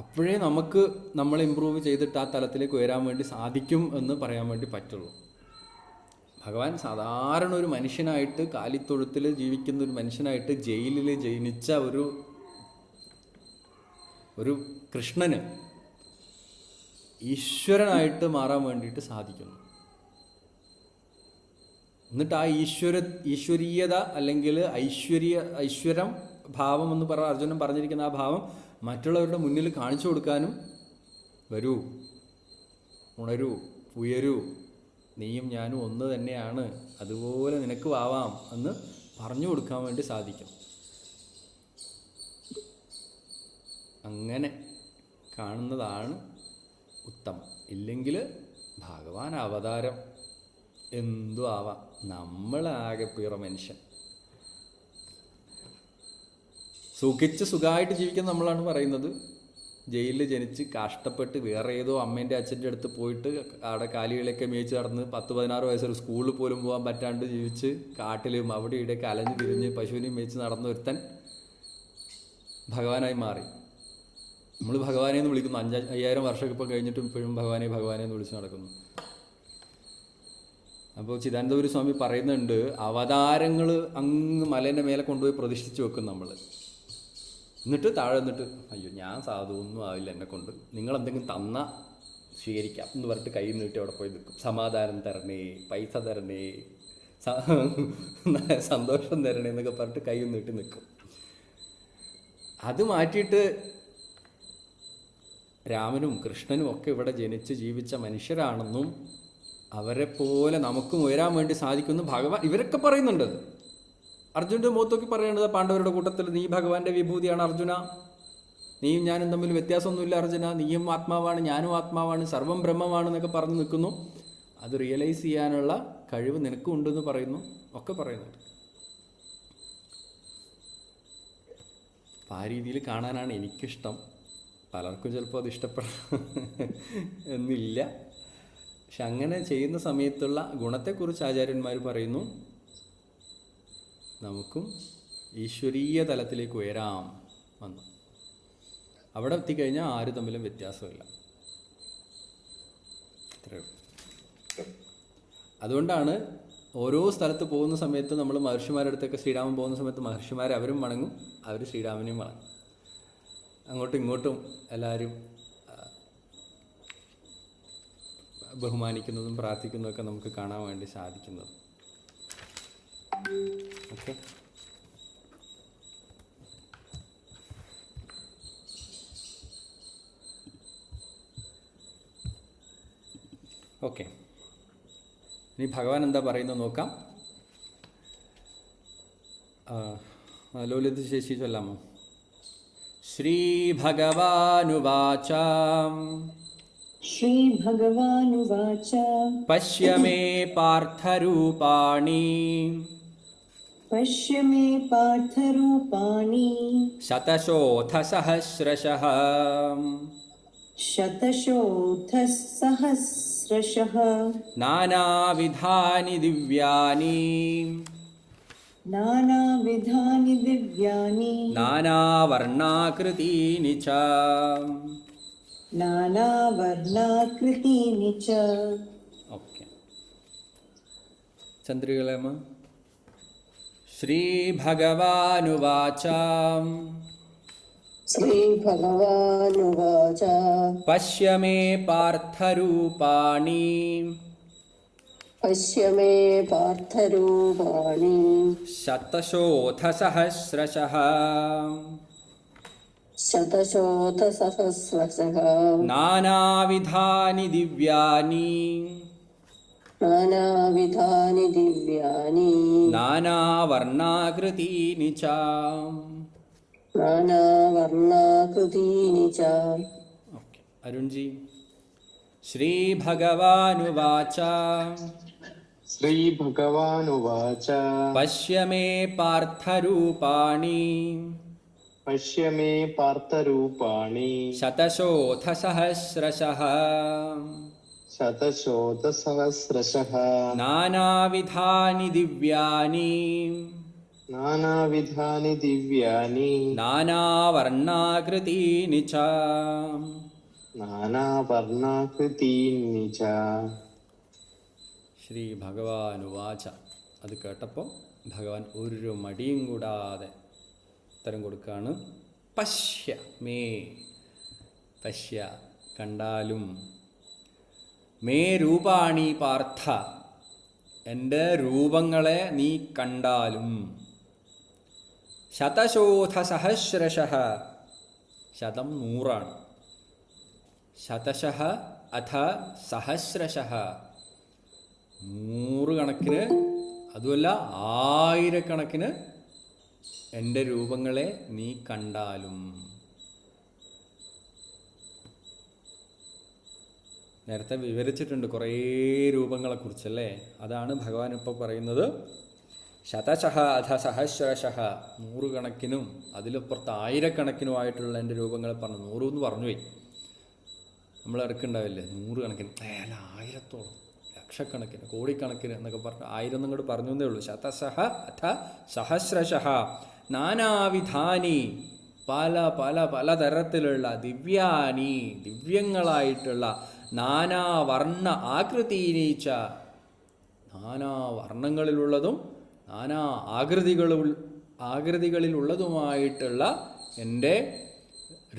അപ്പോഴേ നമുക്ക് നമ്മൾ ഇമ്പ്രൂവ് ചെയ്തിട്ട് ആ തലത്തിലേക്ക് ഉയരാൻ വേണ്ടി സാധിക്കും എന്ന് പറയാൻ വേണ്ടി പറ്റുള്ളൂ. ഭഗവാൻ സാധാരണ ഒരു മനുഷ്യനായിട്ട് കാലിത്തൊഴുത്തിൽ ജീവിക്കുന്ന ഒരു മനുഷ്യനായിട്ട് ജയിലിൽ ജനിച്ച ഒരു കൃഷ്ണന് ഈശ്വരനായിട്ട് മാറാൻ വേണ്ടിയിട്ട് സാധിക്കുന്നു. എന്നിട്ട് ആ ഈശ്വരീയത അല്ലെങ്കിൽ ഐശ്വര്യം ഭാവം എന്ന് അർജുനൻ പറഞ്ഞിരിക്കുന്ന ആ ഭാവം മറ്റുള്ളവരുടെ മുന്നിൽ കാണിച്ചു കൊടുക്കാനും, വരൂ, ഉണരൂ, ഉയരൂ, നീയും ഞാനും ഒന്ന് തന്നെയാണ്, അതുപോലെ നിനക്കും ആവാം എന്ന് പറഞ്ഞു കൊടുക്കാൻ വേണ്ടി സാധിക്കും. അങ്ങനെ കാണുന്നതാണ് ഉത്തമം. ഇല്ലെങ്കിൽ ഭഗവാൻ അവതാരം എന്തും ആവാം, നമ്മളാകെ പിറ മനുഷ്യൻ. സുഖിച്ച് സുഖമായിട്ട് ജീവിക്കുന്ന നമ്മളാണ് പറയുന്നത്. ജയിലിൽ ജനിച്ച് കഷ്ടപ്പെട്ട് വേറെ ഏതോ അമ്മേൻ്റെ അച്ഛൻ്റെ അടുത്ത് പോയിട്ട് അവിടെ കാലികളൊക്കെ മേയിച്ച് നടന്ന് 10-16 വയസ്സൊരു സ്കൂളിൽ പോലും പോകാൻ പറ്റാണ്ട് ജീവിച്ച് കാട്ടിലും അവിടെ ഇവിടെയൊക്കെ അലഞ്ഞു തിരിഞ്ഞ് പശുവിനെയും മേയിച്ച് നടന്ന ഒരുത്തൻ ഭഗവാനായി മാറി. നമ്മൾ ഭഗവാനെ എന്ന് വിളിക്കുന്നു. 5000 വർഷമൊക്കെ ഇപ്പോൾ കഴിഞ്ഞിട്ടും ഇപ്പോഴും ഭഗവാനെ എന്ന് വിളിച്ച് നടക്കുന്നു. അപ്പോൾ ചിദാനന്ദപുരി സ്വാമി പറയുന്നുണ്ട്, അവതാരങ്ങൾ അങ്ങ് മലേൻ്റെ മേലെ കൊണ്ടുപോയി പ്രതിഷ്ഠിച്ച് വെക്കും നമ്മൾ. എന്നിട്ട് താഴെ നിന്നിട്ട് അയ്യോ ഞാൻ സാധു ഒന്നും ആവില്ല എന്നെ കൊണ്ട്, നിങ്ങളെന്തെങ്കിലും തന്നാൽ സ്വീകരിക്കാം എന്ന് പറഞ്ഞിട്ട് കൈ നീട്ടി അവിടെ പോയി നിൽക്കും. സമാധാനം തരണേ, പൈസ തരണേ, സന്തോഷം തരണേ എന്നൊക്കെ പറഞ്ഞിട്ട് കൈ നീട്ടി നിൽക്കും. അത് മാറ്റിയിട്ട് രാമനും കൃഷ്ണനും ഒക്കെ ഇവിടെ ജനിച്ച് ജീവിച്ച മനുഷ്യരാണെന്നും അവരെ പോലെ നമുക്കും ഉയരാൻ വേണ്ടി സാധിക്കുന്നു ഭഗവാൻ ഇവരൊക്കെ പറയുന്നുണ്ട്. അർജുൻ്റെ മുഖത്തൊക്കെ പറയേണ്ടത് പാണ്ഡവരുടെ കൂട്ടത്തിൽ നീ ഭഗവാന്റെ വിഭൂതിയാണ് അർജുന, നീയും ഞാനും തമ്മിൽ വ്യത്യാസമൊന്നുമില്ല അർജുന, നീയും ആത്മാവാണ് ഞാനും ആത്മാവാണ്, സർവം ബ്രഹ്മമാണെന്നൊക്കെ പറഞ്ഞു നിൽക്കുന്നു. അത് റിയലൈസ് ചെയ്യാനുള്ള കഴിവ് നിനക്കും ഉണ്ടെന്ന് പറയുന്നു, ഒക്കെ പറയുന്നുണ്ട്. അപ്പം ആ രീതിയിൽ കാണാനാണ് എനിക്കിഷ്ടം. പലർക്കും ചിലപ്പോൾ അത് ഇഷ്ടപ്പെടാൻ എന്നില്ല. പക്ഷെ അങ്ങനെ ചെയ്യുന്ന സമയത്തുള്ള ഗുണത്തെക്കുറിച്ച് ആചാര്യന്മാർ പറയുന്നു, നമുക്കും ഈശ്വരീയ തലത്തിലേക്ക് ഉയരാം വന്നു. അവിടെ എത്തിക്കഴിഞ്ഞാൽ ആര് തമ്മിലും വ്യത്യാസമില്ല. അത്രയേ ഉള്ളൂ. അതുകൊണ്ടാണ് ഓരോ സ്ഥലത്ത് പോകുന്ന സമയത്ത് നമ്മൾ മഹർഷിമാരുടെ അടുത്തൊക്കെ ശ്രീരാമൻ പോകുന്ന സമയത്ത് മഹർഷിമാരെ അവരും വണങ്ങും, അവർ ശ്രീരാമനെയും വണങ്ങും. അങ്ങോട്ടും ഇങ്ങോട്ടും എല്ലാവരും ബഹുമാനിക്കുന്നതും പ്രാർത്ഥിക്കുന്നതൊക്കെ നമുക്ക് കാണാൻ വേണ്ടി സാധിക്കുന്നത്. Okay, okay. ഇനി ഭഗവാൻ എന്താ പറയുന്നത് നോക്കാം. ലോലിത് ശേഷി ചൊല്ലാമോ? ശ്രീഭഗവാനുവാച श्रीभगवानुवाच പശ്യ മേ പാർത്ഥരൂപാണി पश्य मे पार्थरूपाणि ശതശോഥസഹസ്രശഃ शतशोथसहस्रशः നാനാവിധാനി ദിവ്യാനി नानाविधानि दिव्यानि നാനാവർണാകൃതീനി ച. नानावर्णाकृतीनि च. ഓക്കെ, ചന്ദ്രികലമ്മ. ശ്രീഭഗവാനുവാച ശ്രീഭഗവാനുവാച പശ്യ മേ പാർത്ഥരൂപാണി പശ്യ മേ പാർത്ഥരൂപാണി ശതശോഥസഹസ്രശഃ ശതശോഥസഹസ്രശഃ നാനാവിധാനി ദിവ്യാനി നാനാവിധാനി ദിവ്യാനി നാനാവർണാകൃതീനി ച. നാനാവർണാകൃതീനി ച. ഓക്കെ, അരുൺജി. ശ്രീഭഗവാനുവാച ശ്രീഭഗവാനുവാച പശ്യ മേ പാർത്ഥരൂപാണി പശ്യ മേ പാർത്ഥരൂപാണി ശതശോഥസഹസ്രശഃ ശതശോഥസഹസ്രശഃ നാനാവിധാനി ദിവ്യാനി നാനാവിധാനി ദിവ്യാനി നാനാവർണാകൃതീനി ച. നാനാവർണാകൃതീനി ച. ശ്രീ ഭഗവാനുവാച. അത് കേട്ടപ്പോൾ ഭഗവാൻ ഒരു മടിയും കൂടാതെ ഉത്തരം കൊടുക്കുകയാണ്. പശ്യ മേ, പശ്യ കണ്ടാലും, മേ രൂപാണി പാർത്ഥ എൻ്റെ രൂപങ്ങളെ നീ കണ്ടാലും, ശതശോഥസഹസ്രശഃ ശതം 100 ശതശഃ അഥ സഹസ്രശഃ 100 കണക്കിന്, അതുമല്ല 1000കണക്കിന് എൻ്റെ രൂപങ്ങളെ നീ കണ്ടാലും. നേരത്തെ വിവരിച്ചിട്ടുണ്ട് കുറേ രൂപങ്ങളെക്കുറിച്ചല്ലേ. അതാണ് ഭഗവാൻ ഇപ്പോൾ പറയുന്നത്. ശതശഃ അഥ സഹസ്രശഃ 100 കണക്കിനും അതിലപ്പുറത്ത് 1000കണക്കിനുമായിട്ടുള്ള എൻ്റെ രൂപങ്ങളെ പറഞ്ഞു. 100 എന്ന് പറഞ്ഞു പോയി, നമ്മൾ ഇറക്കുണ്ടാവില്ലേ 100 കണക്കിന്, അല്ല 1000-ഓളം, ലക്ഷക്കണക്കിന്, കോടിക്കണക്കിന് എന്നൊക്കെ പറഞ്ഞു 1000 എന്നങ്ങോട്ട് പറഞ്ഞു എന്നേ ഉള്ളൂ. ശതശഃ അഥ സഹസ്രശഃ നാനാവിധാനി പല പല പലതരത്തിലുള്ള ദിവ്യാനി ദിവ്യങ്ങളായിട്ടുള്ള നാനാവർണ്ണ ആകൃതീനീച്ച നാനാവർണ്ണങ്ങളിലുള്ളതും നാനാ ആകൃതികളിലുള്ളതുമായിട്ടുള്ള എൻ്റെ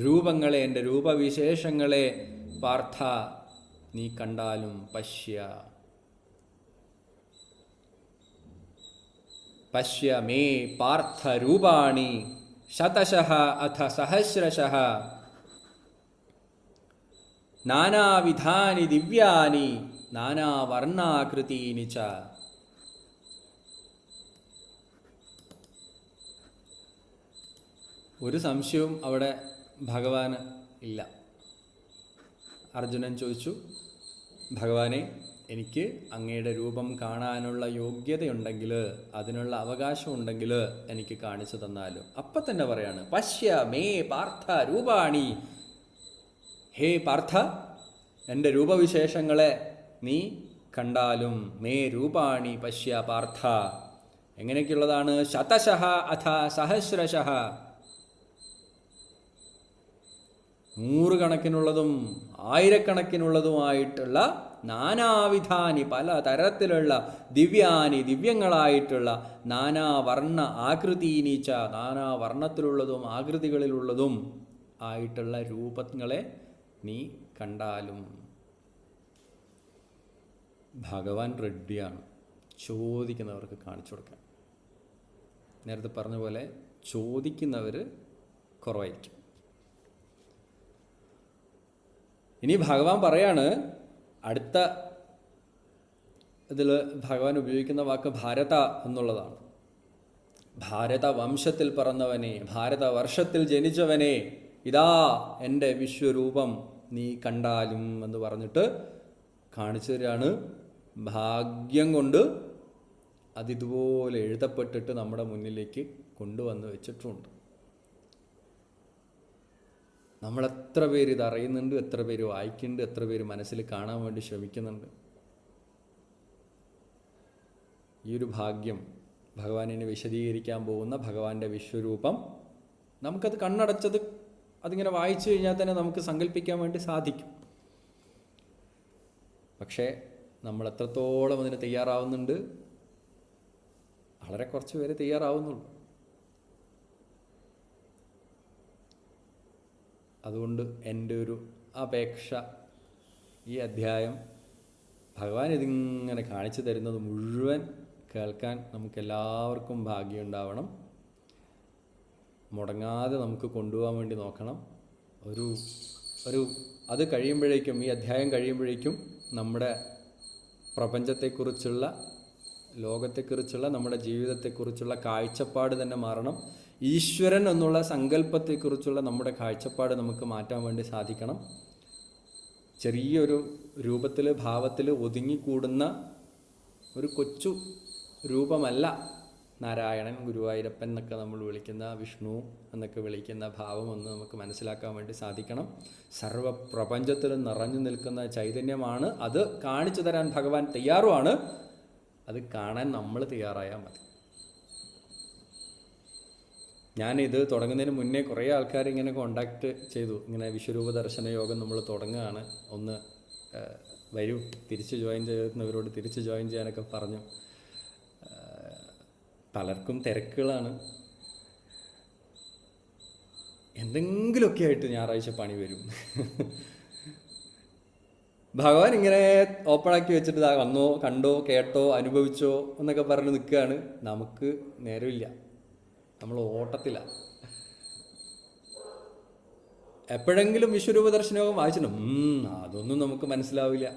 രൂപങ്ങളെ, എൻ്റെ രൂപവിശേഷങ്ങളെ പാർത്ഥ നീ കണ്ടാലും പശ്യ. പശ്യ മേ പാർത്ഥരൂപാണി ശതശഃ അഥ സഹസ്രശഃ നാനാവിധാനി ദിവ്യാനി നാനാവർണാകൃതീനി ച. ഒരു സംശയവും അവിടെ ഭഗവാന് ഇല്ല. അർജുനൻ ചോദിച്ചു, ഭഗവാനെ, എനിക്ക് അങ്ങയുടെ രൂപം കാണാനുള്ള യോഗ്യതയുണ്ടെങ്കിൽ, അതിനുള്ള അവകാശമുണ്ടെങ്കിൽ എനിക്ക് കാണിച്ചു തന്നാലും. അപ്പം തന്നെ പറയാണ്, പശ്യ മേ പാർത്ഥ രൂപാണി. ഹേ പാർത്ഥ, എൻ്റെ രൂപവിശേഷങ്ങളെ നീ കണ്ടാലും. മേ രൂപാണി പശ്യ പാർത്ഥ. എങ്ങനെയൊക്കെയുള്ളതാണ്? ശതശഃ അഥ സഹസ്രശഃ, 100 കണക്കിനുള്ളതും 1000കണക്കിനുള്ളതുമായിട്ടുള്ള നാനാവിധാനി, പല തരത്തിലുള്ള ദിവ്യാനി, ദിവ്യങ്ങളായിട്ടുള്ള നാനാവർണ്ണ ആകൃതീനീച്ച, നാനാവർണ്ണത്തിലുള്ളതും ആകൃതികളിലുള്ളതും ആയിട്ടുള്ള രൂപങ്ങളെ നീ കണ്ടാലും. ഭഗവാൻ റെഡിയാണ് ചോദിക്കുന്നവർക്ക് കാണിച്ചു കൊടുക്കാൻ. നേരത്തെ പറഞ്ഞ പോലെ ചോദിക്കുന്നവർ കുറവായിരിക്കും. ഇനി ഭഗവാൻ പറയാണ്, അടുത്ത ഇതിൽ ഭഗവാൻ ഉപയോഗിക്കുന്ന വാക്ക് ഭാരത എന്നുള്ളതാണ്. ഭാരത വംശത്തിൽ പിറന്നവനെ, ഭാരത വർഷത്തിൽ ജനിച്ചവനെ, ഇതാ എൻ്റെ വിശ്വരൂപം നീ കണ്ടാലും എന്ന് പറഞ്ഞിട്ട് കാണിച്ചു തരികയാണ്. ഭാഗ്യം കൊണ്ട് അതിതുപോലെ എഴുതപ്പെട്ടിട്ട് നമ്മുടെ മുന്നിലേക്ക് കൊണ്ടുവന്ന് വെച്ചിട്ടുമുണ്ട്. നമ്മൾ എത്ര പേര് ഇത് അറിയുന്നുണ്ട്, എത്ര പേര് വായിക്കുന്നുണ്ട്, എത്ര പേര് മനസ്സിൽ കാണാൻ വേണ്ടി ശ്രമിക്കുന്നുണ്ട്. ഈ ഒരു ഭാഗ്യം, ഭഗവാനെ വിശദീകരിക്കാൻ പോകുന്ന ഭഗവാന്റെ വിശ്വരൂപം, നമുക്കത് കണ്ണടച്ചത് അതിങ്ങനെ വായിച്ചു കഴിഞ്ഞാൽ തന്നെ നമുക്ക് സങ്കല്പിക്കാൻ വേണ്ടി സാധിക്കും. പക്ഷേ നമ്മൾ എത്രത്തോളം അതിന് തയ്യാറാവുന്നുണ്ട്? വളരെ കുറച്ച് പേര് തയ്യാറാവുന്നുള്ളൂ. അതുകൊണ്ട് എൻ്റെ ഒരു അപേക്ഷ, ഈ അധ്യായം ഭഗവാൻ ഇതിങ്ങനെ കാണിച്ചു തരുന്നത് മുഴുവൻ കേൾക്കാൻ നമുക്കെല്ലാവർക്കും ഭാഗ്യമുണ്ടാവണം. മുടങ്ങാതെ നമുക്ക് കൊണ്ടുപോകാൻ വേണ്ടി നോക്കണം. അത് കഴിയുമ്പോഴേക്കും, ഈ അധ്യായം കഴിയുമ്പോഴേക്കും നമ്മുടെ പ്രപഞ്ചത്തെക്കുറിച്ചുള്ള, ലോകത്തെക്കുറിച്ചുള്ള, നമ്മുടെ ജീവിതത്തെക്കുറിച്ചുള്ള കാഴ്ചപ്പാട് തന്നെ മാറണം. ഈശ്വരൻ എന്നുള്ള സങ്കല്പത്തെക്കുറിച്ചുള്ള നമ്മുടെ കാഴ്ചപ്പാട് നമുക്ക് മാറ്റാൻ വേണ്ടി സാധിക്കണം. ചെറിയൊരു രൂപത്തിൽ, ഭാവത്തിൽ ഒതുങ്ങിക്കൂടുന്ന ഒരു കൊച്ചു രൂപമല്ല നാരായണൻ, ഗുരുവായൂരപ്പൻ എന്നൊക്കെ നമ്മൾ വിളിക്കുന്ന, വിഷ്ണു എന്നൊക്കെ വിളിക്കുന്ന ഭാവമെന്ന് നമുക്ക് മനസ്സിലാക്കാൻ വേണ്ടി സാധിക്കണം. സർവപ്രപഞ്ചത്തിലും നിറഞ്ഞു നിൽക്കുന്ന ചൈതന്യമാണ്. അത് കാണിച്ചു തരാൻ ഭഗവാൻ തയ്യാറുമാണ്. അത് കാണാൻ നമ്മൾ തയ്യാറായാൽ മതി. ഞാനിത് തുടങ്ങുന്നതിന് മുന്നേ കുറേ ആൾക്കാർ ഇങ്ങനെ കോണ്ടാക്ട് ചെയ്തു, ഇങ്ങനെ വിശ്വരൂപ ദർശന യോഗം നമ്മൾ തുടങ്ങുകയാണ്, ഒന്ന് വരൂ, തിരിച്ച് ജോയിൻ ചെയ്യുന്നവരോട് തിരിച്ച് ജോയിൻ ചെയ്യാനൊക്കെ പറഞ്ഞു. പലർക്കും തിരക്കുകളാണ്. എന്തെങ്കിലുമൊക്കെ ആയിട്ട് ഞായറാഴ്ച പണി വരും. ഭഗവാൻ ഇങ്ങനെ ഓപ്പണാക്കി വെച്ചിട്ട് വന്നോ, കണ്ടോ, കേട്ടോ, അനുഭവിച്ചോ എന്നൊക്കെ പറഞ്ഞ് നിൽക്കുകയാണ്. നമുക്ക് നേരമില്ല, നമ്മൾ ഓട്ടത്തിലാണ്. എപ്പോഴെങ്കിലും വിശ്വരൂപ ദർശനയോഗം വായിച്ചിട്ടുണ്ട്, അതൊന്നും നമുക്ക് മനസ്സിലാവില്ല.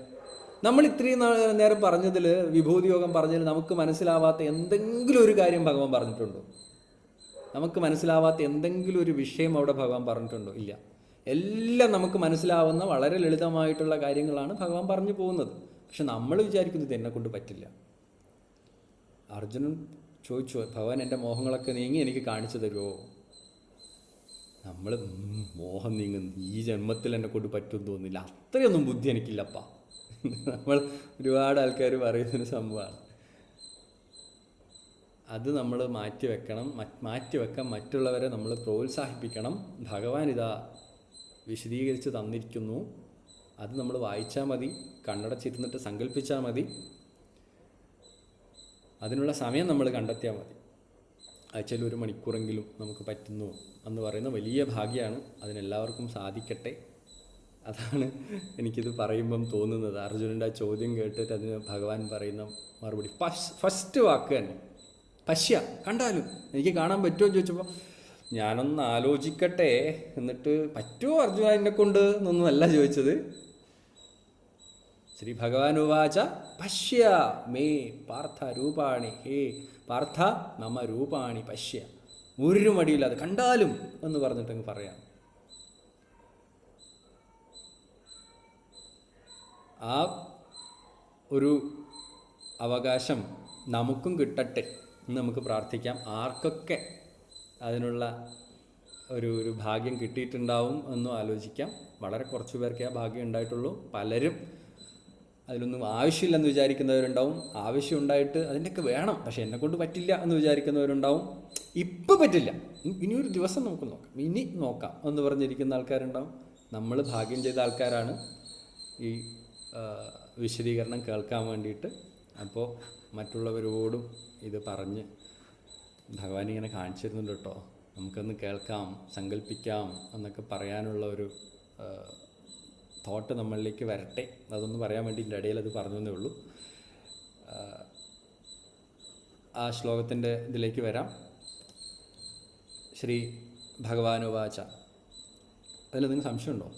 നമ്മൾ ഇത്രയും നേരം പറഞ്ഞതിൽ, വിഭൂതി യോഗം പറഞ്ഞതിൽ നമുക്ക് മനസ്സിലാവാത്ത എന്തെങ്കിലും ഒരു കാര്യം ഭഗവാൻ പറഞ്ഞിട്ടുണ്ടോ? നമുക്ക് മനസ്സിലാവാത്ത എന്തെങ്കിലും ഒരു വിഷയം അവിടെ ഭഗവാൻ പറഞ്ഞിട്ടുണ്ടോ? ഇല്ല. എല്ലാം നമുക്ക് മനസ്സിലാവുന്ന വളരെ ലളിതമായിട്ടുള്ള കാര്യങ്ങളാണ് ഭഗവാൻ പറഞ്ഞു പോകുന്നത്. പക്ഷെ നമ്മൾ വിചാരിക്കുന്നത് എന്നെ കൊണ്ട് പറ്റില്ല. അർജുനൻ ചോദിച്ചു, ഭഗവാൻ എൻ്റെ മോഹങ്ങളൊക്കെ നീങ്ങി എനിക്ക് കാണിച്ചു തരുമോ? നമ്മൾ മോഹം നീങ്ങുന്നു, ഈ ജന്മത്തിൽ എന്നെ കൊണ്ട് പറ്റുമെന്ന് തോന്നുന്നില്ല, അത്രയൊന്നും ബുദ്ധി എനിക്കില്ലപ്പാ. നമ്മൾ ഒരുപാട് ആൾക്കാർ പറയുന്നൊരു സംഭവമാണ്. അത് നമ്മൾ മാറ്റിവെക്കാൻ മറ്റുള്ളവരെ നമ്മൾ പ്രോത്സാഹിപ്പിക്കണം. ഭഗവാൻ ഇതാ വിശദീകരിച്ച് തന്നിരിക്കുന്നു. അത് നമ്മൾ വായിച്ചാൽ മതി, കണ്ണടച്ചിരുന്നിട്ട് സങ്കല്പിച്ചാൽ മതി, അതിനുള്ള സമയം നമ്മൾ കണ്ടെത്തിയാൽ മതി. ആഴ്ചയിൽ 1 മണിക്കൂറെങ്കിലും നമുക്ക് പറ്റുന്നു എന്ന് പറയുന്ന വലിയ ഭാഗ്യമാണ്. അതിനെല്ലാവർക്കും സാധിക്കട്ടെ. അതാണ് എനിക്കിത് പറയുമ്പം തോന്നുന്നത്. അർജുനൻ്റെ ആ ചോദ്യം കേട്ടിട്ട് അതിന് ഭഗവാൻ പറയുന്ന മറുപടി ഫസ്റ്റ് വാക്ക് തന്നെ, പശ്യ, കണ്ടാലും എനിക്ക് കാണാൻ പറ്റുമോ എന്ന് ചോദിച്ചപ്പോൾ ഞാനൊന്ന് ആലോചിക്കട്ടെ, എന്നിട്ട് പറ്റുമോ അർജുന എന്നെ കൊണ്ട് എന്നൊന്നുമല്ല ചോദിച്ചത്. ശ്രീ ഭഗവാൻ ഉവാച പശ്യ മേ പാർത്ഥ രൂപാണി, ഹേ പാർത്ഥ മമ രൂപാണി പശ്യ, ഒരു മടിയില്ലാതെ കണ്ടാലും എന്ന് പറഞ്ഞിട്ടങ്ങ് പറയാം. ആ ഒരു അവകാശം നമുക്കും കിട്ടട്ടെ എന്ന് നമുക്ക് പ്രാർത്ഥിക്കാം. ആർക്കൊക്കെ അതിനുള്ള ഒരു ഭാഗ്യം കിട്ടിയിട്ടുണ്ടാവും എന്നും ആലോചിക്കാം. വളരെ കുറച്ച് പേർക്കേ ആ ഭാഗ്യം ഉണ്ടായിട്ടുള്ളൂ. പലരും അതിലൊന്നും ആവശ്യമില്ലെന്ന് വിചാരിക്കുന്നവരുണ്ടാവും, ആവശ്യമുണ്ടായിട്ട് അതിൻ്റെയൊക്കെ വേണം പക്ഷെ എന്നെക്കൊണ്ട് പറ്റില്ല എന്ന് വിചാരിക്കുന്നവരുണ്ടാവും. ഇപ്പം പറ്റില്ല, ഇനിയൊരു ദിവസം നമുക്ക് നോക്കാം, ഇനി നോക്കാം എന്ന് പറഞ്ഞിരിക്കുന്ന ആൾക്കാരുണ്ടാവും. നമ്മൾ ഭാഗ്യം ചെയ്ത ആൾക്കാരാണ് ഈ വിശദീകരണം കേൾക്കാൻ വേണ്ടിയിട്ട്. അപ്പോൾ മറ്റുള്ളവരോടും ഇത് പറഞ്ഞ് ഭഗവാൻ ഇങ്ങനെ കാണിച്ചിരുന്നുണ്ട് കേട്ടോ, നമുക്കൊന്ന് കേൾക്കാം, സങ്കല്പിക്കാം എന്നൊക്കെ പറയാനുള്ള ഒരു തോട്ട് നമ്മളിലേക്ക് വരട്ടെ. അതൊന്ന് പറയാൻ വേണ്ടി എൻ്റെ ഇടയിൽ അത് പറഞ്ഞതേ ഉള്ളൂ. ആ ശ്ലോകത്തിൻ്റെ ഇതിലേക്ക് വരാം. ശ്രീ ഭഗവാനുവാച. അതിൽ നിങ്ങൾക്ക് സംശയമുണ്ടോ?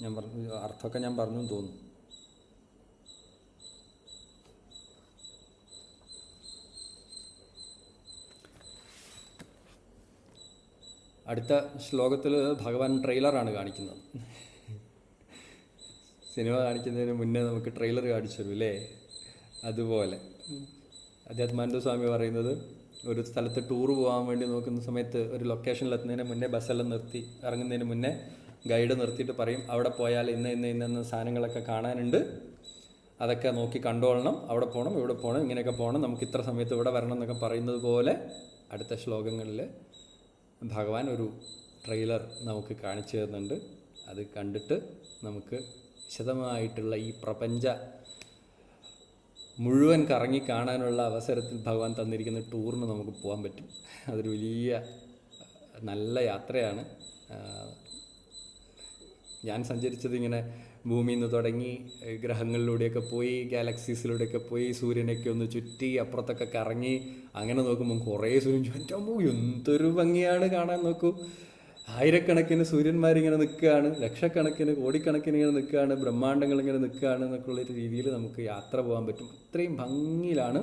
ഞാൻ പറഞ്ഞു അർത്ഥമൊക്കെ ഞാൻ പറഞ്ഞു എന്ന് തോന്നുന്നു. അടുത്ത ശ്ലോകത്തിൽ ഭഗവാൻ ട്രെയിലറാണ് കാണിക്കുന്നത്. സിനിമ കാണിക്കുന്നതിന് മുന്നേ നമുക്ക് ട്രെയിലർ കാണിച്ചു തരും അല്ലേ? അതുപോലെ അധ്യാത്മാനന്ദ സ്വാമി പറയുന്നത്, ഒരു സ്ഥലത്ത് ടൂർ പോകാൻ വേണ്ടി നോക്കുന്ന സമയത്ത് ഒരു ലൊക്കേഷനിൽ എത്തുന്നതിന് മുന്നേ ബസ്സെല്ലാം നിർത്തി ഇറങ്ങുന്നതിന് മുന്നേ ഗൈഡ് നിർത്തിയിട്ട് പറയും, അവിടെ പോയാൽ ഇന്ന സാധനങ്ങളൊക്കെ കാണാനുണ്ട്, അതൊക്കെ നോക്കി കണ്ടോളണം, അവിടെ പോകണം, ഇവിടെ പോകണം, ഇങ്ങനെയൊക്കെ പോകണം, നമുക്ക് ഇത്ര സമയത്ത് ഇവിടെ വരണം എന്നൊക്കെ പറയുന്നത് പോലെ അടുത്ത ശ്ലോകങ്ങളിൽ ഭഗവാൻ ഒരു ട്രെയിലർ നമുക്ക് കാണിച്ചു തരുന്നുണ്ട്. അത് കണ്ടിട്ട് നമുക്ക് വിശദമായിട്ടുള്ള ഈ പ്രപഞ്ച മുഴുവൻ കറങ്ങി കാണാനുള്ള അവസരത്തിൽ ഭഗവാൻ തന്നിരിക്കുന്ന ടൂറിന് നമുക്ക് പോകാൻ പറ്റും. അതൊരു വലിയ നല്ല യാത്രയാണ്. ഞാൻ സഞ്ചരിച്ചത് ഇങ്ങനെ ഭൂമിയിൽ നിന്ന് തുടങ്ങി ഗ്രഹങ്ങളിലൂടെയൊക്കെ പോയി, ഗാലക്സീസിലൂടെയൊക്കെ പോയി, സൂര്യനൊക്കെ ഒന്ന് ചുറ്റി അപ്പുറത്തൊക്കെ കറങ്ങി, അങ്ങനെ നോക്കുമ്പോൾ കുറേ സൂര്യൻ ചുറ്റുമ്പോൾ എന്തൊരു ഭംഗിയാണ് കാണാൻ. നോക്കൂ, ആയിരക്കണക്കിന് സൂര്യന്മാരിങ്ങനെ നിൽക്കുകയാണ്, ലക്ഷക്കണക്കിന് കോടിക്കണക്കിന് ഇങ്ങനെ നിൽക്കുകയാണ്, ബ്രഹ്മാണ്ടങ്ങൾ ഇങ്ങനെ നിൽക്കുകയാണ് എന്നൊക്കെയുള്ളൊരു രീതിയിൽ നമുക്ക് യാത്ര പോകാൻ പറ്റും. അത്രയും ഭംഗിയിലാണ്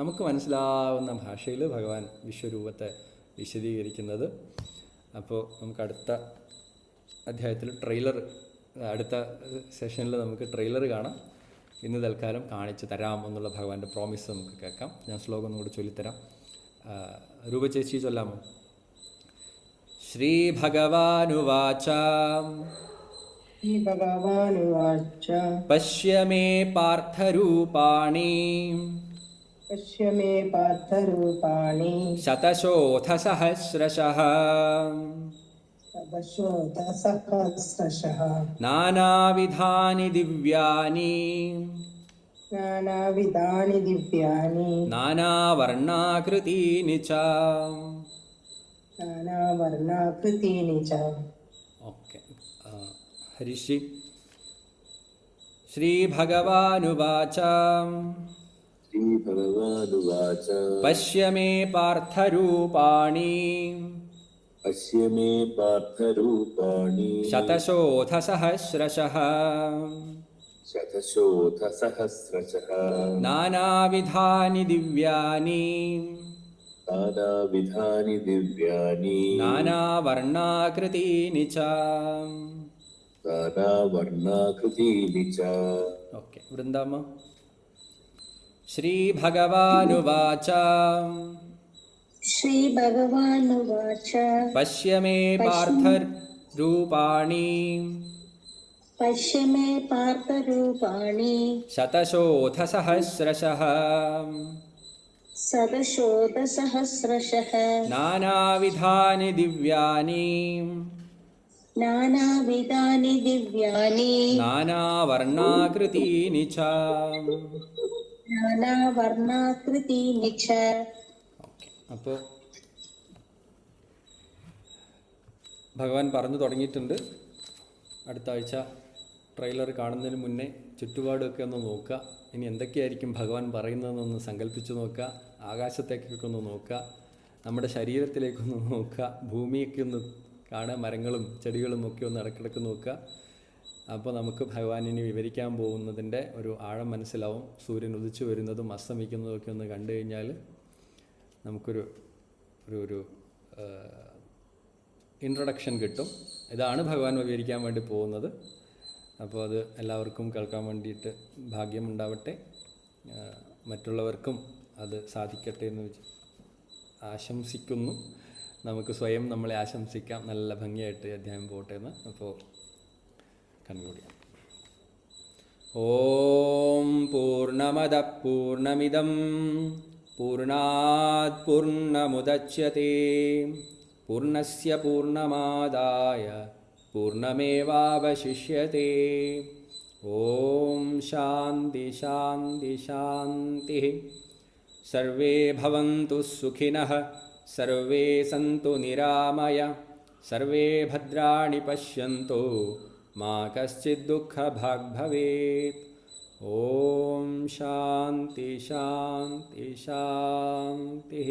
നമുക്ക് മനസ്സിലാവുന്ന ഭാഷയിൽ ഭഗവാൻ വിശ്വരൂപത്തെ വിശദീകരിക്കുന്നത്. അപ്പോൾ നമുക്ക് അടുത്ത അധ്യായത്തിൽ അടുത്ത സെഷനിൽ നമുക്ക് ട്രെയിലർ കാണാം. ഇന്ന് തൽക്കാലം കാണിച്ചു തരാം എന്നുള്ള ഭഗവാന്റെ പ്രോമിസ് നമുക്ക് കേൾക്കാം. ഞാൻ ശ്ലോകം ഒന്നുകൂടി ചൊല്ലിത്തരാം. രൂപ ചേച്ചി ചൊല്ലാമോ? ശ്രീ ഭഗവാനുവാച പശ്യ മേ പാർത്ഥരൂപാണി ശതശോഥസഹസ്രശഃ നാനാവിധാനി ദിവ്യാനി നാനാവർണാകൃതീനി ച. ഓക്കെ, ഹരിഷി. ശ്രീഭഗവാനുവാച പശ്യ മേ പാർത്ഥരൂപാണി ശതശോഥസഹസ്രശഃ നാനാവിധാനി ദിവ്യാനി നാനാവർണാകൃതീനി ച. ഓക്കെ, വൃന്ദാമ. ശ്രീഭഗവാനുവാച പശ്യ മേ പാർത്ഥരൂപാണി ശതശോഥസഹസ്രശഃ നാനാവിധാനി ദിവ്യാനി നാനാവർണാകൃതീനി ച. അപ്പോൾ ഭഗവാൻ പറഞ്ഞു തുടങ്ങിയിട്ടുണ്ട്. അടുത്ത ആഴ്ച ട്രെയിലർ കാണുന്നതിന് മുന്നേ ചുറ്റുപാടൊക്കെ ഒന്ന് നോക്കുക. ഇനി എന്തൊക്കെയായിരിക്കും ഭഗവാൻ പറയുന്നതെന്നൊന്ന് സങ്കല്പിച്ച് നോക്കുക. ആകാശത്തേക്കൊക്കെ ഒന്ന് നോക്കുക, നമ്മുടെ ശരീരത്തിലേക്കൊന്ന് നോക്കുക, ഭൂമിയൊക്കെ ഒന്ന് കാണുക, മരങ്ങളും ചെടികളും ഒക്കെ ഒന്ന് ഇടയ്ക്കിടയ്ക്ക് നോക്കുക. അപ്പോൾ നമുക്ക് ഭഗവാനിനെ വിവരിക്കാൻ പോകുന്നതിൻ്റെ ഒരു ആഴം മനസ്സിലാവും. സൂര്യൻ ഉദിച്ചു വരുന്നതും അസ്തമിക്കുന്നതും ഒക്കെ ഒന്ന് കണ്ടു കഴിഞ്ഞാൽ നമുക്കൊരു ഒരു ഇൻട്രൊഡക്ഷൻ കിട്ടും. ഇതാണ് ഭഗവാൻ വിവരിക്കാൻ വേണ്ടി പോകുന്നത്. അപ്പോൾ അത് എല്ലാവർക്കും കേൾക്കാൻ വേണ്ടിയിട്ട് ഭാഗ്യമുണ്ടാവട്ടെ, മറ്റുള്ളവർക്കും അത് സാധിക്കട്ടെ എന്ന് ആശംസിക്കുന്നു. നമുക്ക് സ്വയം നമ്മളെ ആശംസിക്കാം. നല്ല ഭംഗിയായിട്ട് അധ്യായം പോട്ടെ എന്ന്. അപ്പോൾ കൺകൂടിയാണ്. ഓം പൂർണ്ണമദ പൂർണ്ണമിദം പൂർണ്ണാത് പൂർണ്ണമുദച്യത്തെ പൂർണ്ണസ്യ പൂർണ്ണമാദായ പൂർണ്ണമേവാവശിഷ്യത്തെ. ഓം ശാന്തി ശാന്തി ശാന്തി. സർവേ ഭവന്തു സുഖിനഃ, സർവേ സന്തു നിരാമയ, സർവേ ഭദ്രാണി പശ്യന്തു, മാ കശ്ചിത് ദുഃഖഭാഗ് ഭവേത്. ഓം ശാന്തി ശാന്തി ശാന്തി.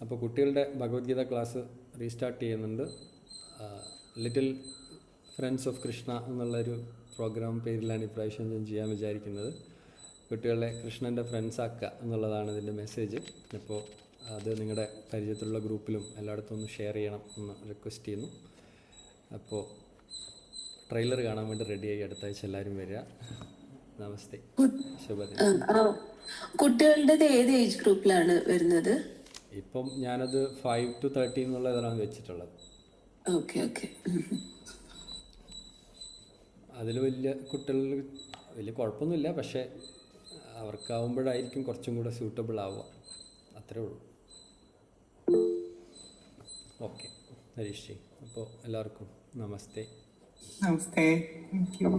അപ്പോൾ കുട്ടികളുടെ ഭഗവത്ഗീത ക്ലാസ് റീസ്റ്റാർട്ട് ചെയ്യുന്നുണ്ട്. ലിറ്റിൽ ഫ്രണ്ട്സ് ഓഫ് കൃഷ്ണ എന്നുള്ളൊരു പ്രോഗ്രാം പേരിലാണ് ഇപ്രാവശ്യം ഞാൻ ചെയ്യാൻ വിചാരിക്കുന്നത്. കുട്ടികളെ കൃഷ്ണൻ്റെ ഫ്രണ്ട്സാക്കുക എന്നുള്ളതാണ് ഇതിൻ്റെ മെസ്സേജ്. അപ്പോൾ അത് നിങ്ങളുടെ പരിചയത്തിലുള്ള ഗ്രൂപ്പിലും എല്ലായിടത്തും ഒന്ന് ഷെയർ ചെയ്യണം എന്ന് റിക്വസ്റ്റ് ചെയ്യുന്നു. അപ്പോൾ ട്രെയിലർ കാണാൻ വേണ്ടി റെഡിയായി അടുത്ത ആഴ്ച എല്ലാവരും വരിക. നമസ്തേ, ശുഭദിനം. കുട്ടികളുടെ ഏത് ഏജ് ഗ്രൂപ്പിലാണ് വരുന്നത്? ഇപ്പം ഞാനത് 5 to 13 എന്നുള്ള ഇതിലാണ് വെച്ചിട്ടുള്ളത്. Okay okay. അതിൽ വലിയ കുട്ടികൾ വലിയ കുഴപ്പമൊന്നുമില്ല, പക്ഷേ അവർക്കാവുമ്പോഴായിരിക്കും കുറച്ചും കൂടെ സ്യൂട്ടബിൾ ആവുക, അത്രേ ഉള്ളൂ. ഓക്കെ ഹരീഷ് ജി, അപ്പോൾ എല്ലാവർക്കും നമസ്തേ. നമസ്തേ. Thank you.